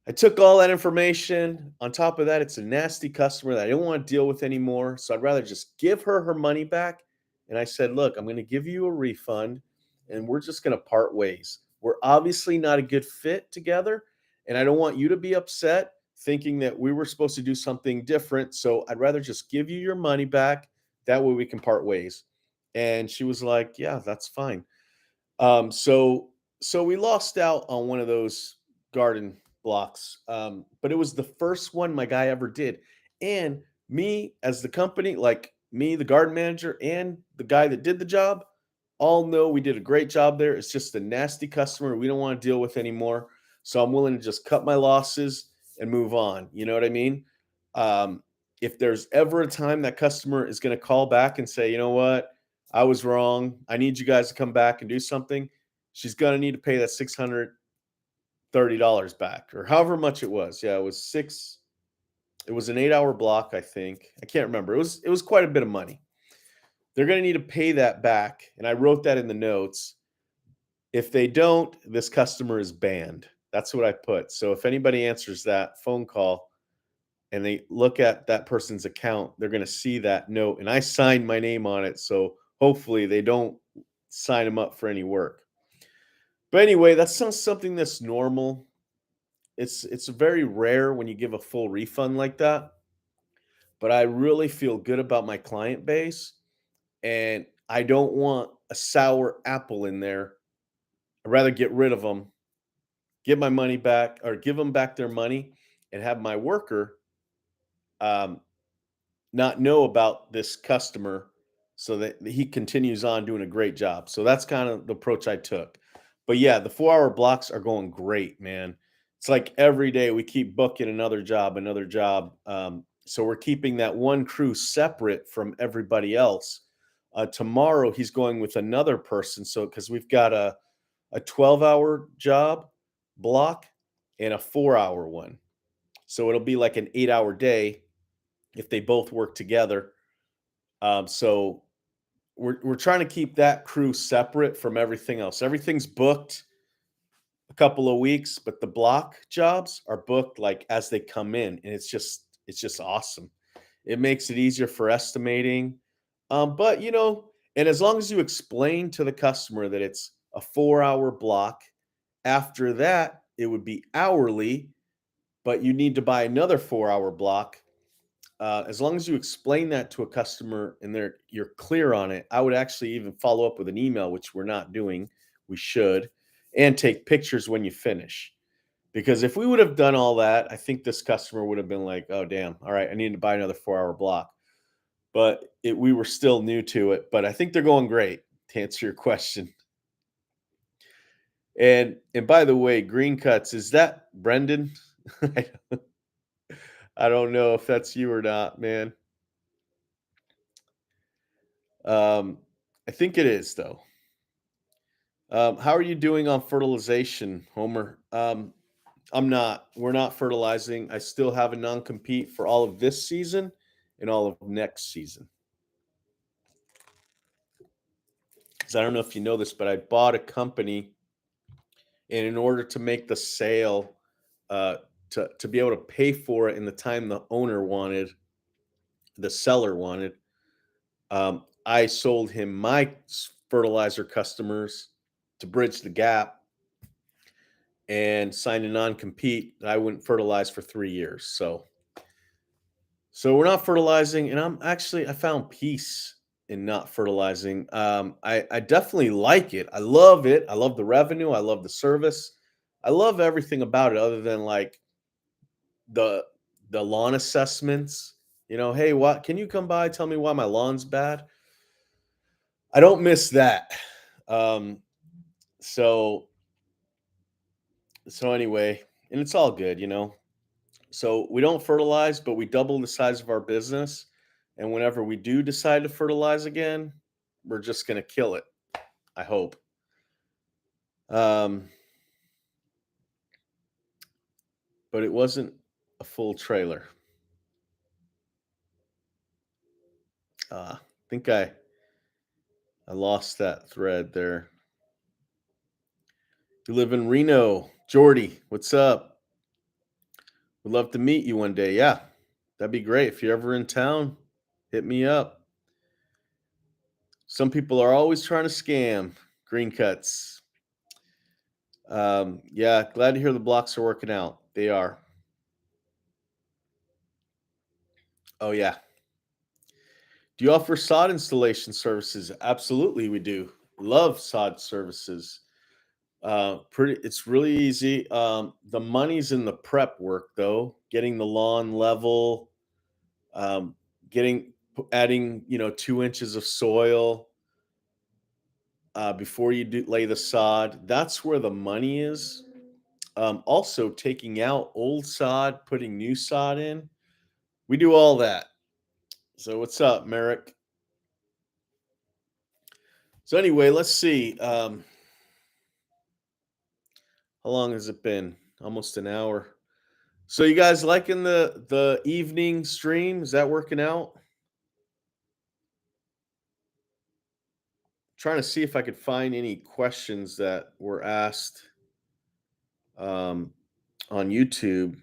I took all that information. On top of that, it's a nasty customer that I don't want to deal with anymore. So I'd rather just give her her money back. And I said, "Look, I'm going to give you a refund and we're just going to part ways. We're obviously not a good fit together. And I don't want you to be upset thinking that we were supposed to do something different. So I'd rather just give you your money back. That way we can part ways." And she was like, "Yeah, that's fine." Um, so so we lost out on one of those garden blocks. But it was the first one my guy ever did. And me as the company, like me, the garden manager, and the guy that did the job, all know we did a great job there. It's just a nasty customer we don't want to deal with anymore. So I'm willing to just cut my losses and move on. You know what I mean? Um, if there's ever a time that customer is going to call back and say, "You know what? I was wrong. I need you guys to come back and do something," she's gonna need to pay that $630 back or however much it was. Yeah, it was six. It was an 8-hour block, I think. I can't remember. It was quite a bit of money. They're gonna need to pay that back, and I wrote that in the notes. If they don't, this customer is banned. That's what I put. So if anybody answers that phone call and they look at that person's account, they're gonna see that note, and I signed my name on it. So hopefully they don't sign them up for any work. But anyway, that's not something that's normal. It's very rare when you give a full refund like that, but I really feel good about my client base, and I don't want a sour apple in there. I'd rather get rid of them, give my money back, or give them back their money, and have my worker um, not know about this customer so that he continues on doing a great job. So that's kind of the approach I took. But yeah, the 4-hour blocks are going great, man. It's like every day we keep booking another job, another job. So we're keeping that one crew separate from everybody else. Tomorrow he's going with another person. So because we've got a 12-hour job block and a 4-hour one. So it'll be like an 8-hour day if they both work together. So we're trying to keep that crew separate from everything else. Everything's booked a couple of weeks, but the block jobs are booked like as they come in, and it's just awesome. It makes it easier for estimating. But and as long as you explain to the customer that it's a 4-hour block, after that it would be hourly, but you need to buy another 4-hour block. As long as you explain that to a customer and you're clear on it, I would actually even follow up with an email, which we're not doing. We should, and take pictures when you finish. Because if we would have done all that, I think this customer would have been like, "Oh, damn! All right, I need to buy another 4-hour block." But we were still new to it. But I think they're going great. To answer your question, and by the way, green cuts, is that Brendan? I I don't know if that's you or not, man. Um, I think it is though. How are you doing on fertilization, Homer? I'm not. We're not fertilizing. I still have a non-compete for all of this season and all of next season. Because I don't know if you know this, but I bought a company, and in order to make the sale, uh, to be able to pay for it in the time the owner wanted, the seller wanted, I sold him my fertilizer customers to bridge the gap and signed a non-compete that I wouldn't fertilize for 3 years. So we're not fertilizing, and I found peace in not fertilizing. I definitely like it. I love it. I love the revenue. I love the service. I love everything about it, other than like the the lawn assessments. Hey, what can you come by? Tell me why my lawn's bad. I don't miss that. Um, so so anyway, and it's all good. So we don't fertilize, but we double the size of our business. And whenever we do decide to fertilize again, we're just going to kill it. I hope. Um, but it wasn't a full trailer. I think I lost that thread there. You live in Reno, Jordy. What's up? Would love to meet you one day. Yeah, that'd be great. If you're ever in town, hit me up. Some people are always trying to scam green cuts. Yeah, glad to hear the blocks are working out. They are. Oh yeah. Do you offer sod installation services? Absolutely, we do. Love sod services. It's really easy. The money's in the prep work though, getting the lawn level, um, getting adding 2 inches of soil before you lay the sod. That's where the money is. Also, taking out old sod, putting new sod in. We do all that. So what's up, Merrick? So anyway, let's see. How long has it been? Almost an hour. So you guys liking the evening stream? Is that working out? Trying to see if I could find any questions that were asked um, on YouTube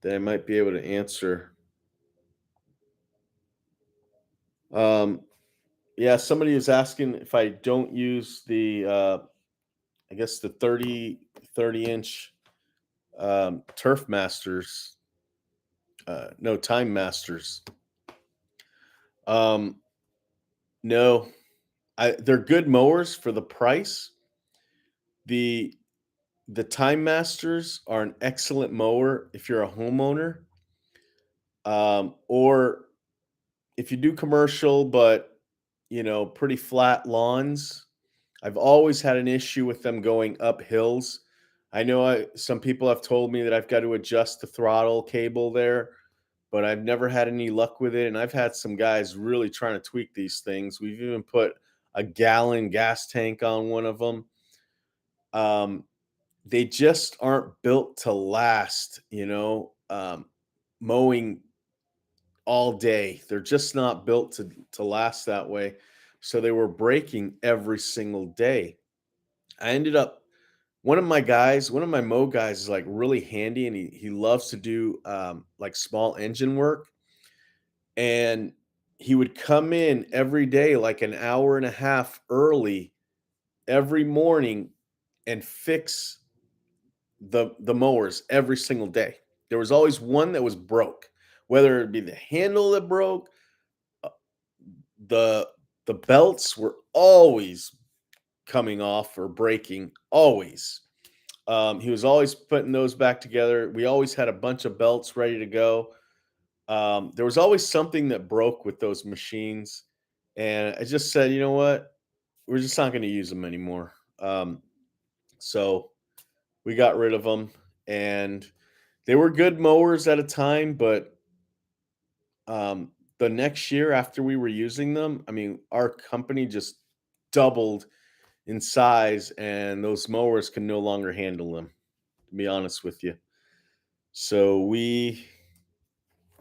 that I might be able to answer. Um, yeah, somebody was asking if I don't use the I guess the 30-inch Turf Masters, no Time Masters. Um, no, they're good mowers for the price. The the Time Masters are an excellent mower if you're a homeowner, or if you do commercial, but pretty flat lawns. I've always had an issue with them going up hills. I know some people have told me that I've got to adjust the throttle cable there, but I've never had any luck with it. And I've had some guys really trying to tweak these things. We've even put a gallon gas tank on one of them. They just aren't built to last, mowing all day. They're just not built to last that way. So they were breaking every single day. I ended up one of my mow guys is like really handy, and he loves to do like small engine work. And he would come in every day like an hour and a half early every morning and fix the mowers every single day. There was always one that was broke, whether it be the handle that broke, uh, the the belts were always coming off or breaking, always. He was always putting those back together. We always had a bunch of belts ready to go. There was always something that broke with those machines, and I just said, you know what, we're just not going to use them anymore. So we got rid of them, and they were good mowers at a time, but the next year after we were using them, I mean, our company just doubled in size, and those mowers can no longer handle them, to be honest with you. So we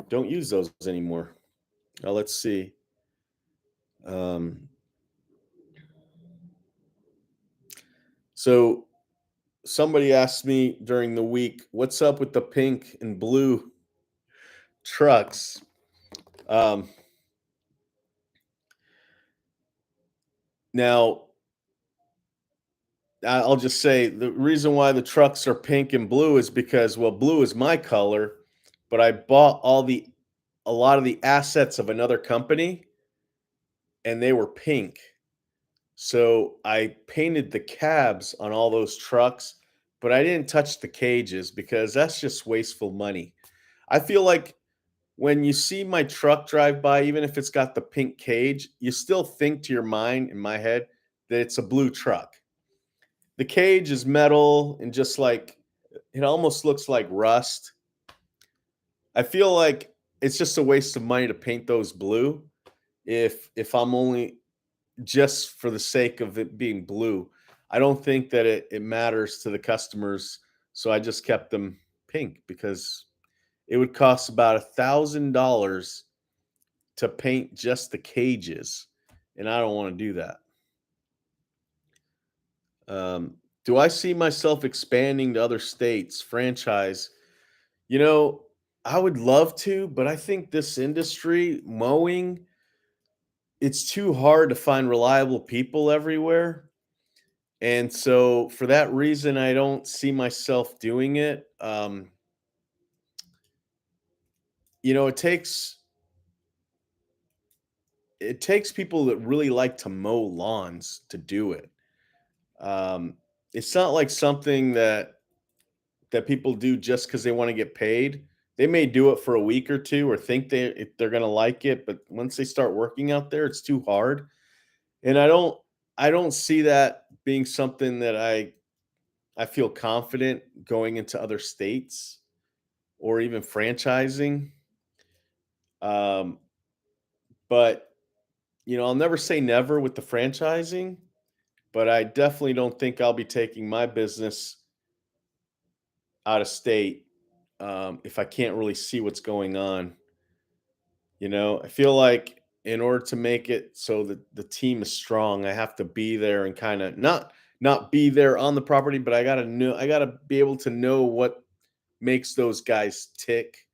don't use those anymore. Now let's see. Um, so somebody asked me during the week, what's up with the pink and blue trucks? Um, Now, I'll just say the reason why the trucks are pink and blue is because, well, blue is my color, but I bought a lot of the assets of another company and they were pink. So I painted the cabs on all those trucks, but I didn't touch the cages because that's just wasteful money. I feel like when you see my truck drive by, even if it's got the pink cage, you still think to your mind, in my head, that it's a blue truck. The cage is metal and just like it almost looks like rust. I feel like it's just a waste of money to paint those blue if I'm only just for the sake of it being blue. I don't think that it matters to the customers. So I just kept them pink because it would cost about $1,000 to paint just the cages. And I don't want to do that. Do I see myself expanding to other states, franchise? You know, I would love to, but I think this industry, mowing, it's too hard to find reliable people everywhere. And so for that reason, I don't see myself doing it. You know, it takes people that really like to mow lawns to do it. Um, it's not like something that people do just because they want to get paid. They may do it for a week or two or think they're going to like it, but once they start working out there, it's too hard. And I don't see that being something that I feel confident going into other states or even franchising. Um, but I'll never say never with the franchising, but I definitely don't think I'll be taking my business out of state if I can't really see what's going on. I feel like in order to make it so that the team is strong, I have to be there and kind of not be there on the property, but I gotta be able to know what makes those guys tick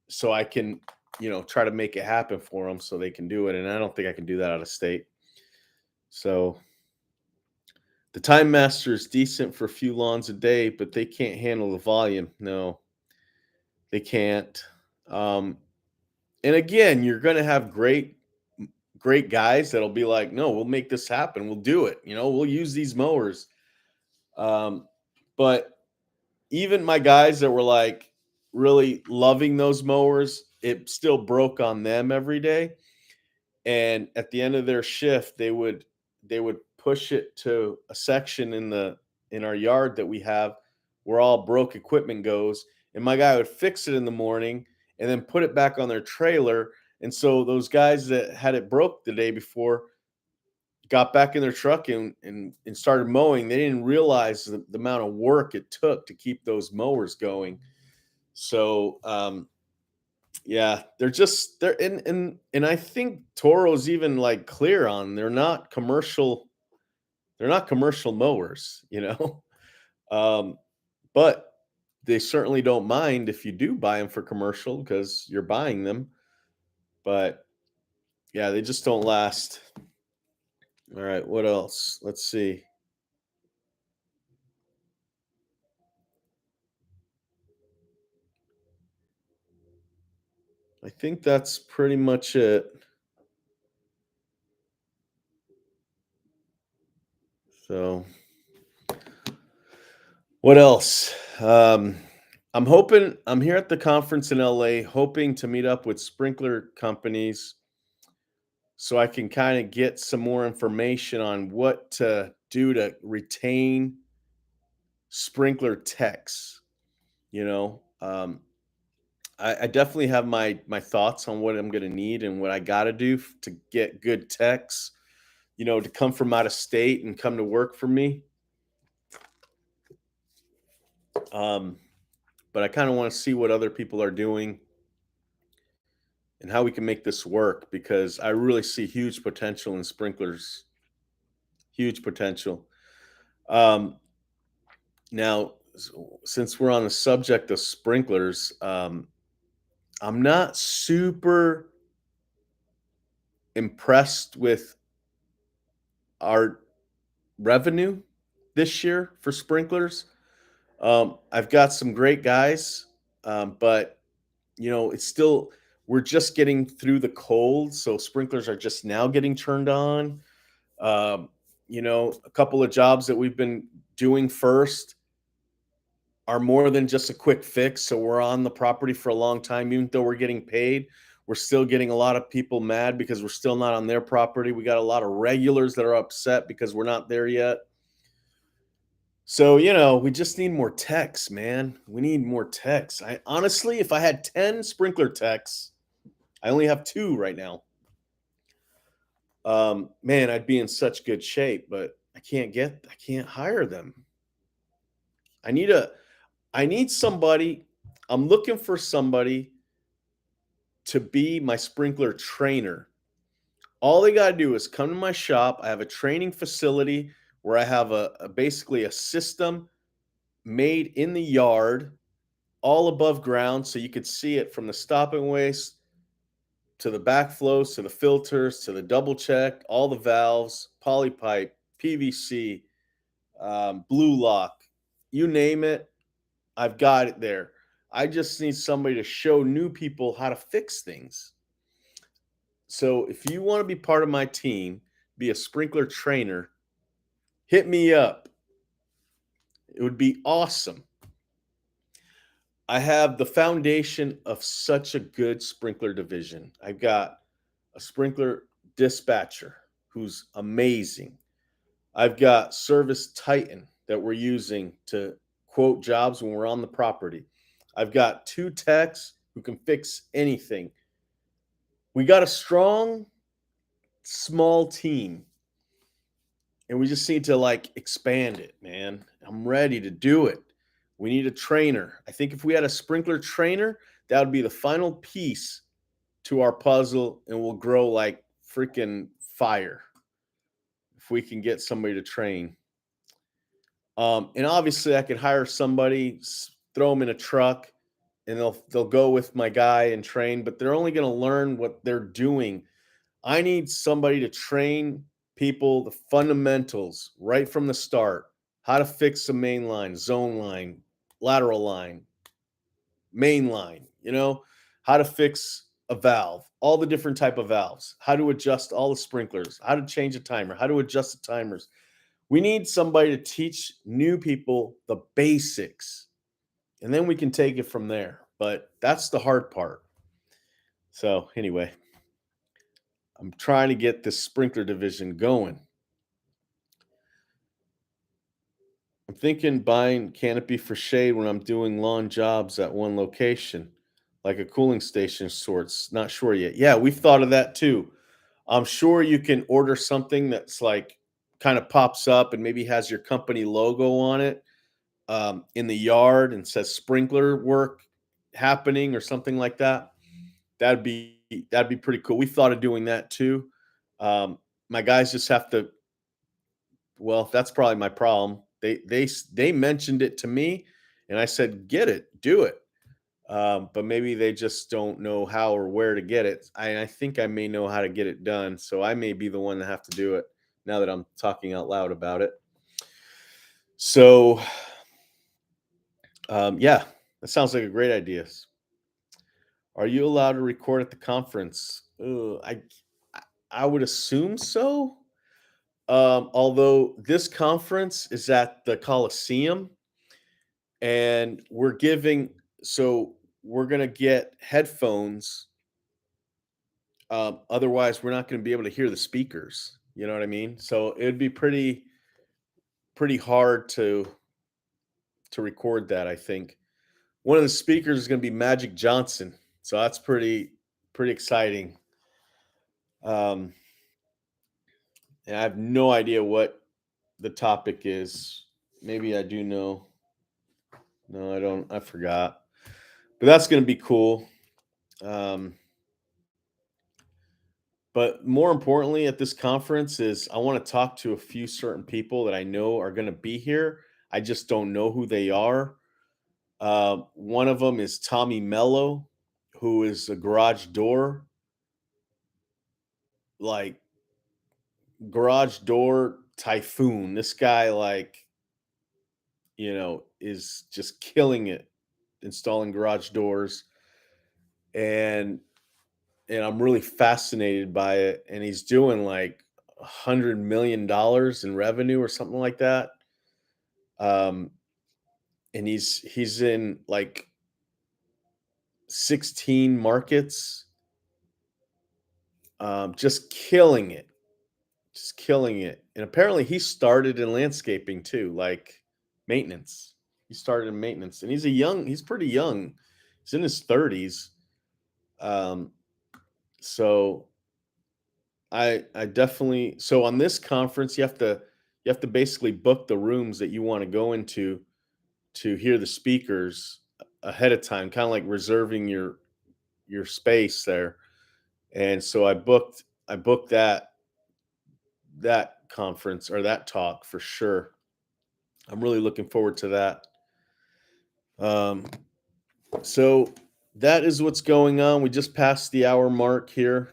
so I can, try to make it happen for them so they can do it. And I don't think I can do that out of state. So the Time Master is decent for a few lawns a day, but they can't handle the volume. No, they can't. Um, and again, you're going to have great guys that'll be like, no, we'll make this happen. We'll do it. We'll use these mowers. Um, but even my guys that were like really loving those mowers, it still broke on them every day. And at the end of their shift, they would push it to a section in our yard that we have where all broke equipment goes. And my guy would fix it in the morning and then put it back on their trailer. And so those guys that had it broke the day before got back in their truck and started mowing. They didn't realize the amount of work it took to keep those mowers going. So yeah, they're and I think Toro's even like clear on they're not commercial mowers. Um, but they certainly don't mind if you do buy them for commercial because you're buying them. But yeah, they just don't last. All right, what else? Let's see. I think that's pretty much it. So, what else? I'm here at the conference in LA, hoping to meet up with sprinkler companies so I can kind of get some more information on what to do to retain sprinkler techs. You know, I definitely have my thoughts on what I'm going to need and what I got to do to get good techs. To come from out of state and come to work for me. Um, but I kind of want to see what other people are doing and how we can make this work because I really see huge potential in sprinklers. Huge potential. Um, Now, since we're on the subject of sprinklers, I'm not super impressed with our revenue this year for sprinklers. I've got some great guys, but it's still we're just getting through the cold, so sprinklers are just now getting turned on. Um, a couple of jobs that we've been doing first are more than just a quick fix. So we're on the property for a long time, even though we're getting paid. We're still getting a lot of people mad because we're still not on their property. We got a lot of regulars that are upset because we're not there yet. So, we just need more techs, man. We need more techs. I honestly, if I had 10 sprinkler techs, I only have 2 right now. Man, I'd be in such good shape, but I can't hire them. I need somebody. I'm looking for somebody to be my sprinkler trainer. All they got to do is come to my shop. I have a training facility where I have basically a system made in the yard, all above ground, so you could see it from the stopping waste to the backflows to the filters to the double check, all the valves, poly pipe, PVC, blue lock, you name it, I've got it there. I just need somebody to show new people how to fix things. So if you want to be part of my team, be a sprinkler trainer, hit me up. It would be awesome. I have the foundation of such a good sprinkler division. I've got a sprinkler dispatcher who's amazing. I've got Service Titan that we're using to quote jobs when we're on the property. I've got 2 techs who can fix anything. We got a strong, small team, and we just need to expand it, man. I'm ready to do it. We need a trainer. I think if we had a sprinkler trainer, that would be the final piece to our puzzle, and we'll grow like freaking fire if we can get somebody to train. And obviously, I could hire somebody, throw them in a truck, and they'll go with my guy and train. But they're only going to learn what they're doing. I need somebody to train people the fundamentals right from the start: how to fix a main line, zone line, lateral line, main line. How to fix a valve, all the different type of valves, how to adjust all the sprinklers, how to change a timer, how to adjust the timers. We need somebody to teach new people the basics, and then we can take it from there. But that's the hard part. So, anyway, I'm trying to get this sprinkler division going. I'm thinking buying canopy for shade when I'm doing lawn jobs at one location, like a cooling station of sorts. Not sure yet. Yeah, we've thought of that too. I'm sure you can order something that's kind of pops up and maybe has your company logo on it, in the yard, and says sprinkler work happening or something like that. That'd be that'd be pretty cool. We thought of doing that too. My guys just have to. Well, that's probably my problem. They mentioned it to me, and I said, "Get it, do it." But maybe they just don't know how or where to get it. I think I may know how to get it done, so I may be the one to have to do it now that I'm talking out loud about it. So, yeah, that sounds like a great idea. Are you allowed to record at the conference? I would assume so. Although this conference is at the Coliseum, and we're gonna get headphones. Otherwise, we're not going to be able to hear the speakers. You know what I mean? So it'd be pretty hard to record that. I think one of the speakers is going to be Magic Johnson, so that's pretty exciting. Um, and I have no idea what the topic is. Maybe I do know. No, I don't. I forgot. But that's going to be cool. Um, But more importantly, at this conference is I want to talk to a few certain people that I know are going to be here. I just don't know who they are. One of them is Tommy Mello, who is a garage door like garage door typhoon. This guy, like, is just killing it installing garage doors, and I'm really fascinated by it. And he's doing like $100 million in revenue or something like that. Um, and he's in like 16 markets, just killing it, just killing it. And apparently, he started in landscaping too, like maintenance. He started in maintenance, and he's pretty young. He's in his 30s. Um, so I definitely so on this conference you have to basically book the rooms that you want to go into to hear the speakers ahead of time, kind of like reserving your space there. And so I booked that conference or that talk for sure. I'm really looking forward to that. Um, so that is what's going on. We just passed the hour mark here.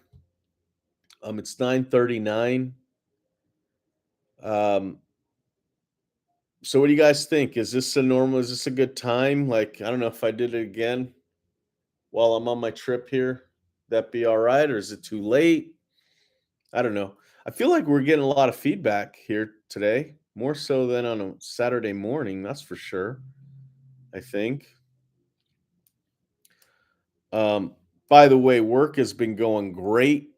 It's 9:39. Um, So what do you guys think? Is this a good time? Like, I don't know if I did it again while I'm on my trip here, that be all right, or is it too late? I don't know. I feel like we're getting a lot of feedback here today, more so than on a Saturday morning, that's for sure, I think. Um, by the way, work has been going great.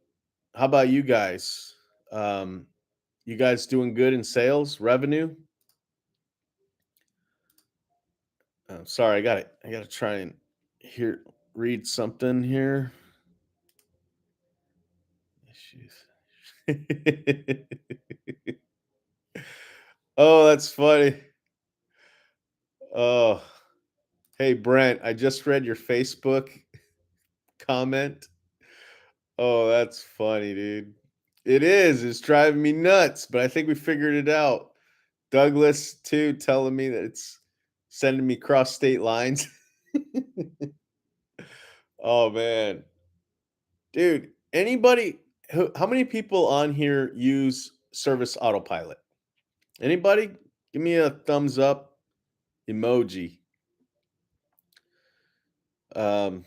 How about you guys? Um, you guys doing good in sales, revenue? Sorry, I gotta try and hear read something here. Issues. Oh, that's funny. Oh, hey Brent, I just read your Facebook comment. Oh, that's funny, dude. It is. It's driving me nuts, but I think we figured it out. Douglas too, telling me that it's sending me cross state lines. Oh man, dude. How many people on here use Service Autopilot? Anybody? Give me a thumbs up emoji. Um,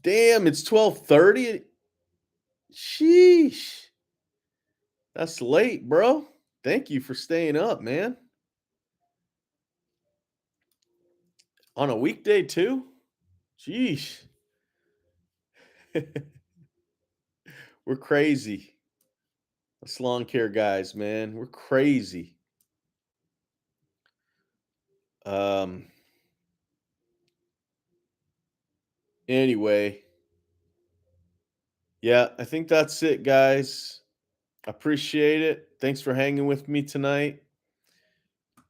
damn, it's 12:30. Sheesh. That's late, bro. Thank you for staying up, man. On a weekday too? Sheesh. We're crazy. Us lawn care guys, man. We're crazy. Um anyway, yeah, I think that's it, guys. Appreciate it. Thanks for hanging with me tonight.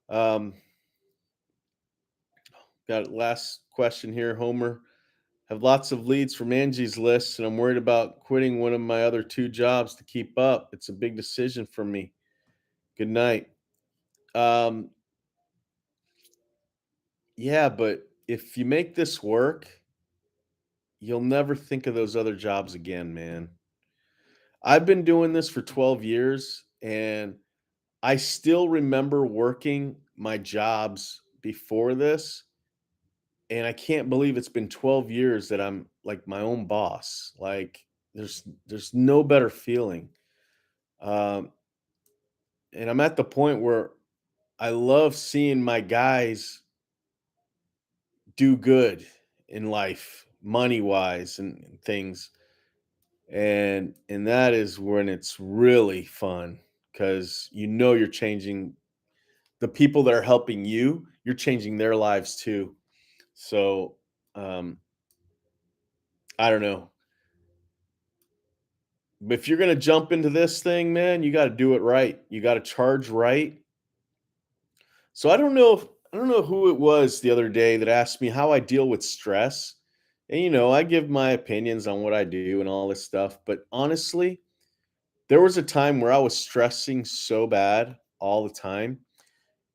Um got a last question here, Homer. Have lots of leads from Angie's list, and I'm worried about quitting one of my other two jobs to keep up. It's a big decision for me. Good night. Um, yeah, but if you make this work, you'll never think of those other jobs again, man. I've been doing this for 12 years, and I still remember working my jobs before this, and I can't believe it's been 12 years that I'm like my own boss. Like there's no better feeling. Um, and I'm at the point where I love seeing my guys do good in life, money wise and things. And that is when it's really fun because you're changing the people that are helping you, you're changing their lives too. So um, I don't know. But if you're gonna jump into this thing, man, you got to do it right. You got to charge right. So I don't know who it was the other day that asked me how I deal with stress. And I give my opinions on what I do and all this stuff, but honestly, there was a time where I was stressing so bad all the time.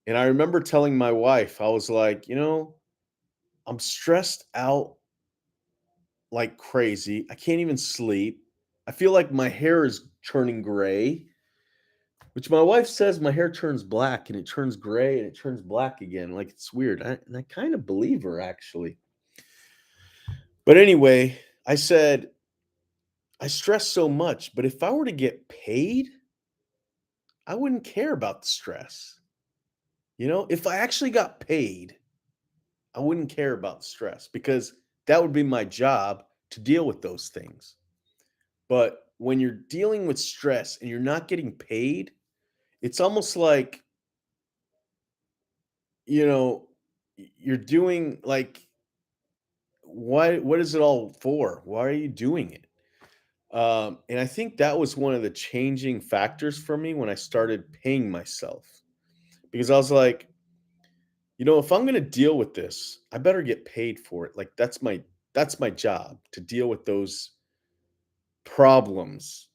And I remember telling my wife, I was like, I'm stressed out like crazy. I can't even sleep. I feel like my hair is turning gray. which my wife says my hair turns black and it turns gray and it turns black again. Like it's weird. And I kind of believe her actually. But anyway, I said, I stress so much, but if I were to get paid, I wouldn't care about the stress. If I actually got paid, I wouldn't care about the stress because that would be my job to deal with those things. But when you're dealing with stress and you're not getting paid, it's almost like, you know, you're doing like, what is it all for? Why are you doing it? And I think that was one of the changing factors for me when I started paying myself because I was like, if I'm going to deal with this, I better get paid for it. Like that's my job to deal with those problems.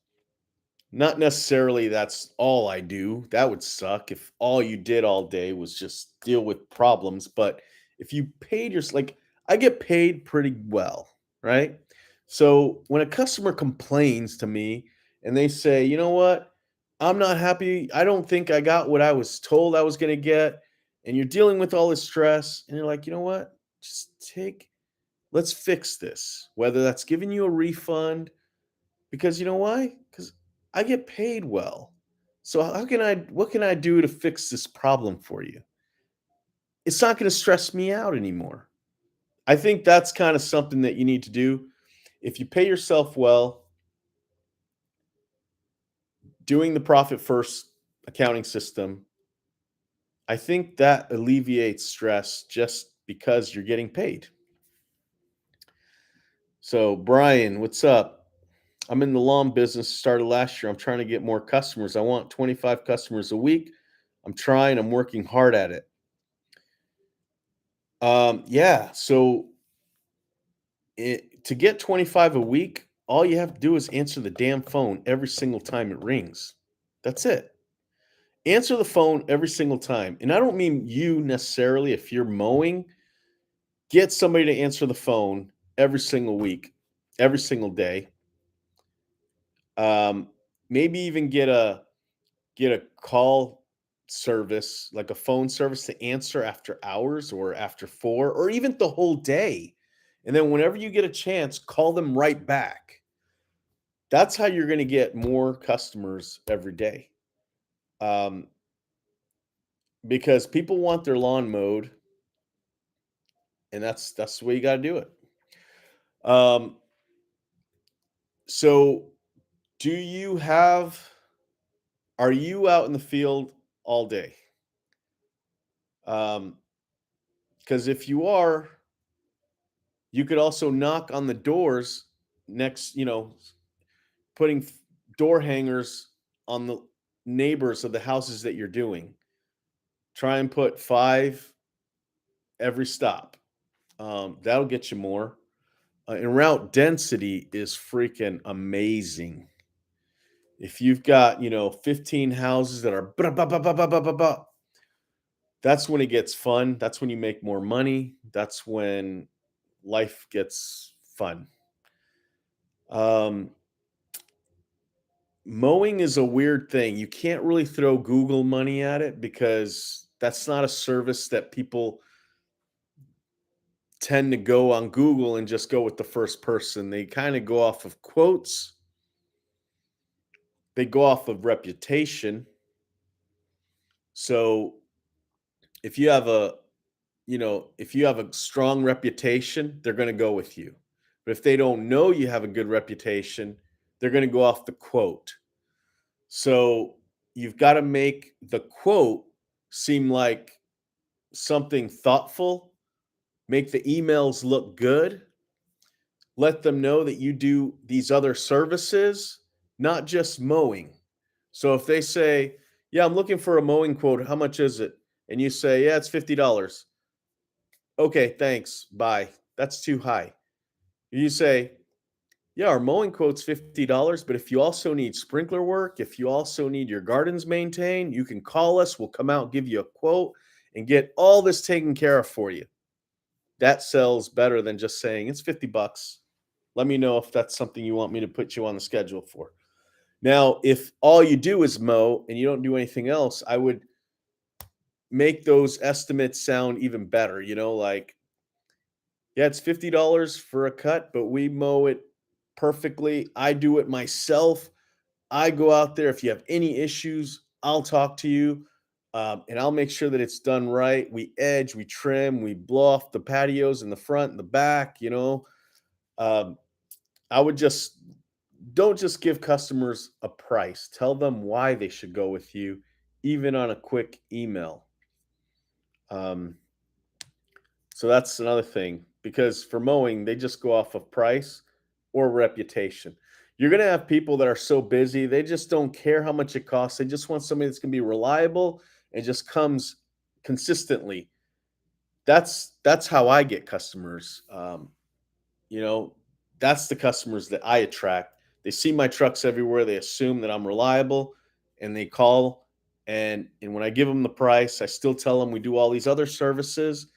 Not necessarily that's all I do. That would suck if all you did all day was just deal with problems. But if you paid your, like, I get paid pretty well, right? So when a customer complains to me and they say, you know what, I'm not happy. I don't think I got what I was told I was going to get. And you're dealing with all this stress. And you're like, you know what, let's fix this. Whether that's giving you a refund because you know why? Because I get paid well. So what can I do to fix this problem for you? It's not going to stress me out anymore. I think that's kind of something that you need to do. If you pay yourself well, doing the profit first accounting system, I think that alleviates stress just because you're getting paid. So, Brian, what's up? I'm in the lawn business, started last year. I'm trying to get more customers. I want 25 customers a week. I'm working hard at it. Yeah. So to get 25 a week, all you have to do is answer the damn phone every single time it rings. That's it. Answer the phone every single time. And I don't mean you necessarily. If you're mowing, get somebody to answer the phone every single week, every single day. Um, Maybe even get a call service, like a phone service to answer after hours or after 4 or even the whole day. And then whenever you get a chance, call them right back. That's how you're going to get more customers every day. Um, because people want their lawn mowed, and that's the way you got to do it. Um, so do you have are you out in the field all day? Because if you are, you could also knock on the doors next, putting door hangers on the neighbors of the houses that you're doing. Try and put 5 every stop. That'll get you more. And route density is freaking amazing. If you've got, 15 houses that are, that's when it gets fun. That's when you make more money. That's when life gets fun. Um, Mowing is a weird thing. You can't really throw Google money at it because that's not a service that people tend to go on Google and just go with the first person. They kind of go off of quotes. They go off of reputation. So if you have a strong reputation, they're going to go with you. But if they don't know you have a good reputation, they're going to go off the quote. So you've got to make the quote seem like something thoughtful, make the emails look good, let them know that you do these other services, not just mowing. So if they say, yeah, I'm looking for a mowing quote, how much is it? And you say, yeah, it's $50. Okay, thanks. Bye. That's too high. You say, yeah, our mowing quote's $50, but if you also need sprinkler work, if you also need your gardens maintained, you can call us. We'll come out, give you a quote, and get all this taken care of for you. That sells better than just saying it's $50. Let me know if that's something you want me to put you on the schedule for. Now, if all you do is mow and you don't do anything else, I would make those estimates sound even better. Like, yeah, it's $50 for a cut, but we mow it perfectly. I do it myself. I go out there. If you have any issues, I'll talk to you, and I'll make sure that it's done right. We edge, we trim, we blow off the patios in the front and the back. Um, I would just don't just give customers a price. Tell them why they should go with you, even on a quick email. Um, so that's another thing because for mowing, they just go off of price or reputation. You're going to have people that are so busy, they just don't care how much it costs. They just want somebody that's going to be reliable and just comes consistently. That's how I get customers. You know, that's the customers that I attract. They see my trucks everywhere. They assume that I'm reliable and they call. And when I give them the price, I still tell them we do all these other services,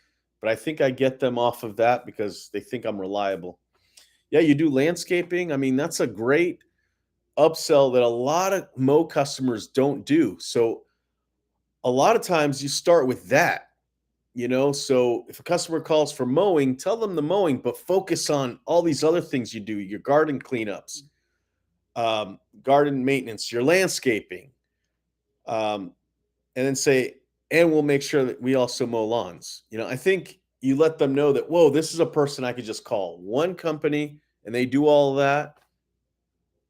but I think I get them off of that because they think I'm reliable. Yeah, you do landscaping. I mean, that's a great upsell that a lot of Mo customers don't do. So a lot of times you start with that. So if a customer calls for mowing, tell them the mowing, but focus on all these other things you do, your garden cleanups, garden maintenance, your landscaping, um, and then say, and we'll make sure that we also mow lawns. I think you let them know that, whoa, this is a person I could just call, one company, and they do all of that.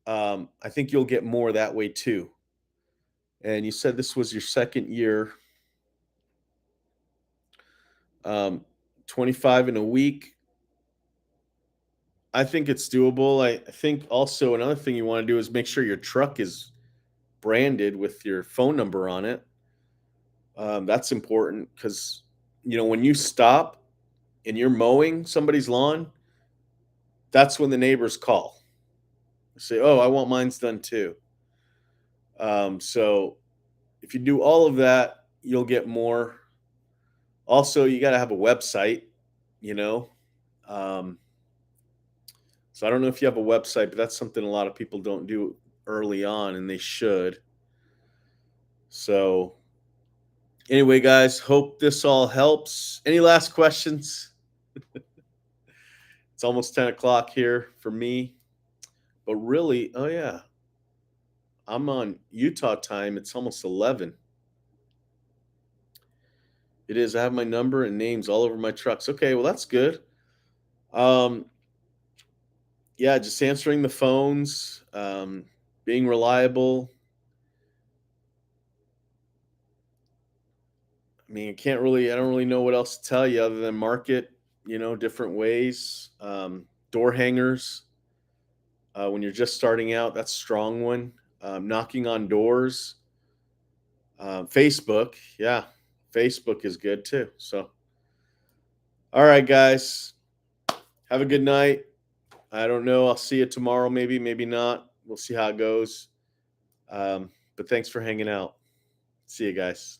I think you'll get more that way too. And you said this was your second year, um, 25 in a week. I think it's doable. I think also another thing you want to do is make sure your truck is branded with your phone number on it. That's important because when you stop and you're mowing somebody's lawn, that's when the neighbors call. They say, "Oh, I want mine's done too." So if you do all of that, you'll get more. Also, you got to have a website. You know, um, so I don't know if you have a website, but that's something a lot of people don't do early on, and they should. So anyway, guys, hope this all helps. Any last questions? It's almost 10 o'clock here for me. But really, oh yeah, I'm on Utah time. It's almost 11. It is. I have my number and names all over my trucks. Okay, well, that's good. Um, yeah, just answering the phones, being reliable. I mean, I don't really know what else to tell you other than market, different ways. Door hangers, when you're just starting out, that's a strong one. Knocking on doors. Facebook, yeah, Facebook is good too. So, all right, guys, have a good night. I don't know. I'll see you tomorrow, maybe not. We'll see how it goes. But thanks for hanging out. See you guys.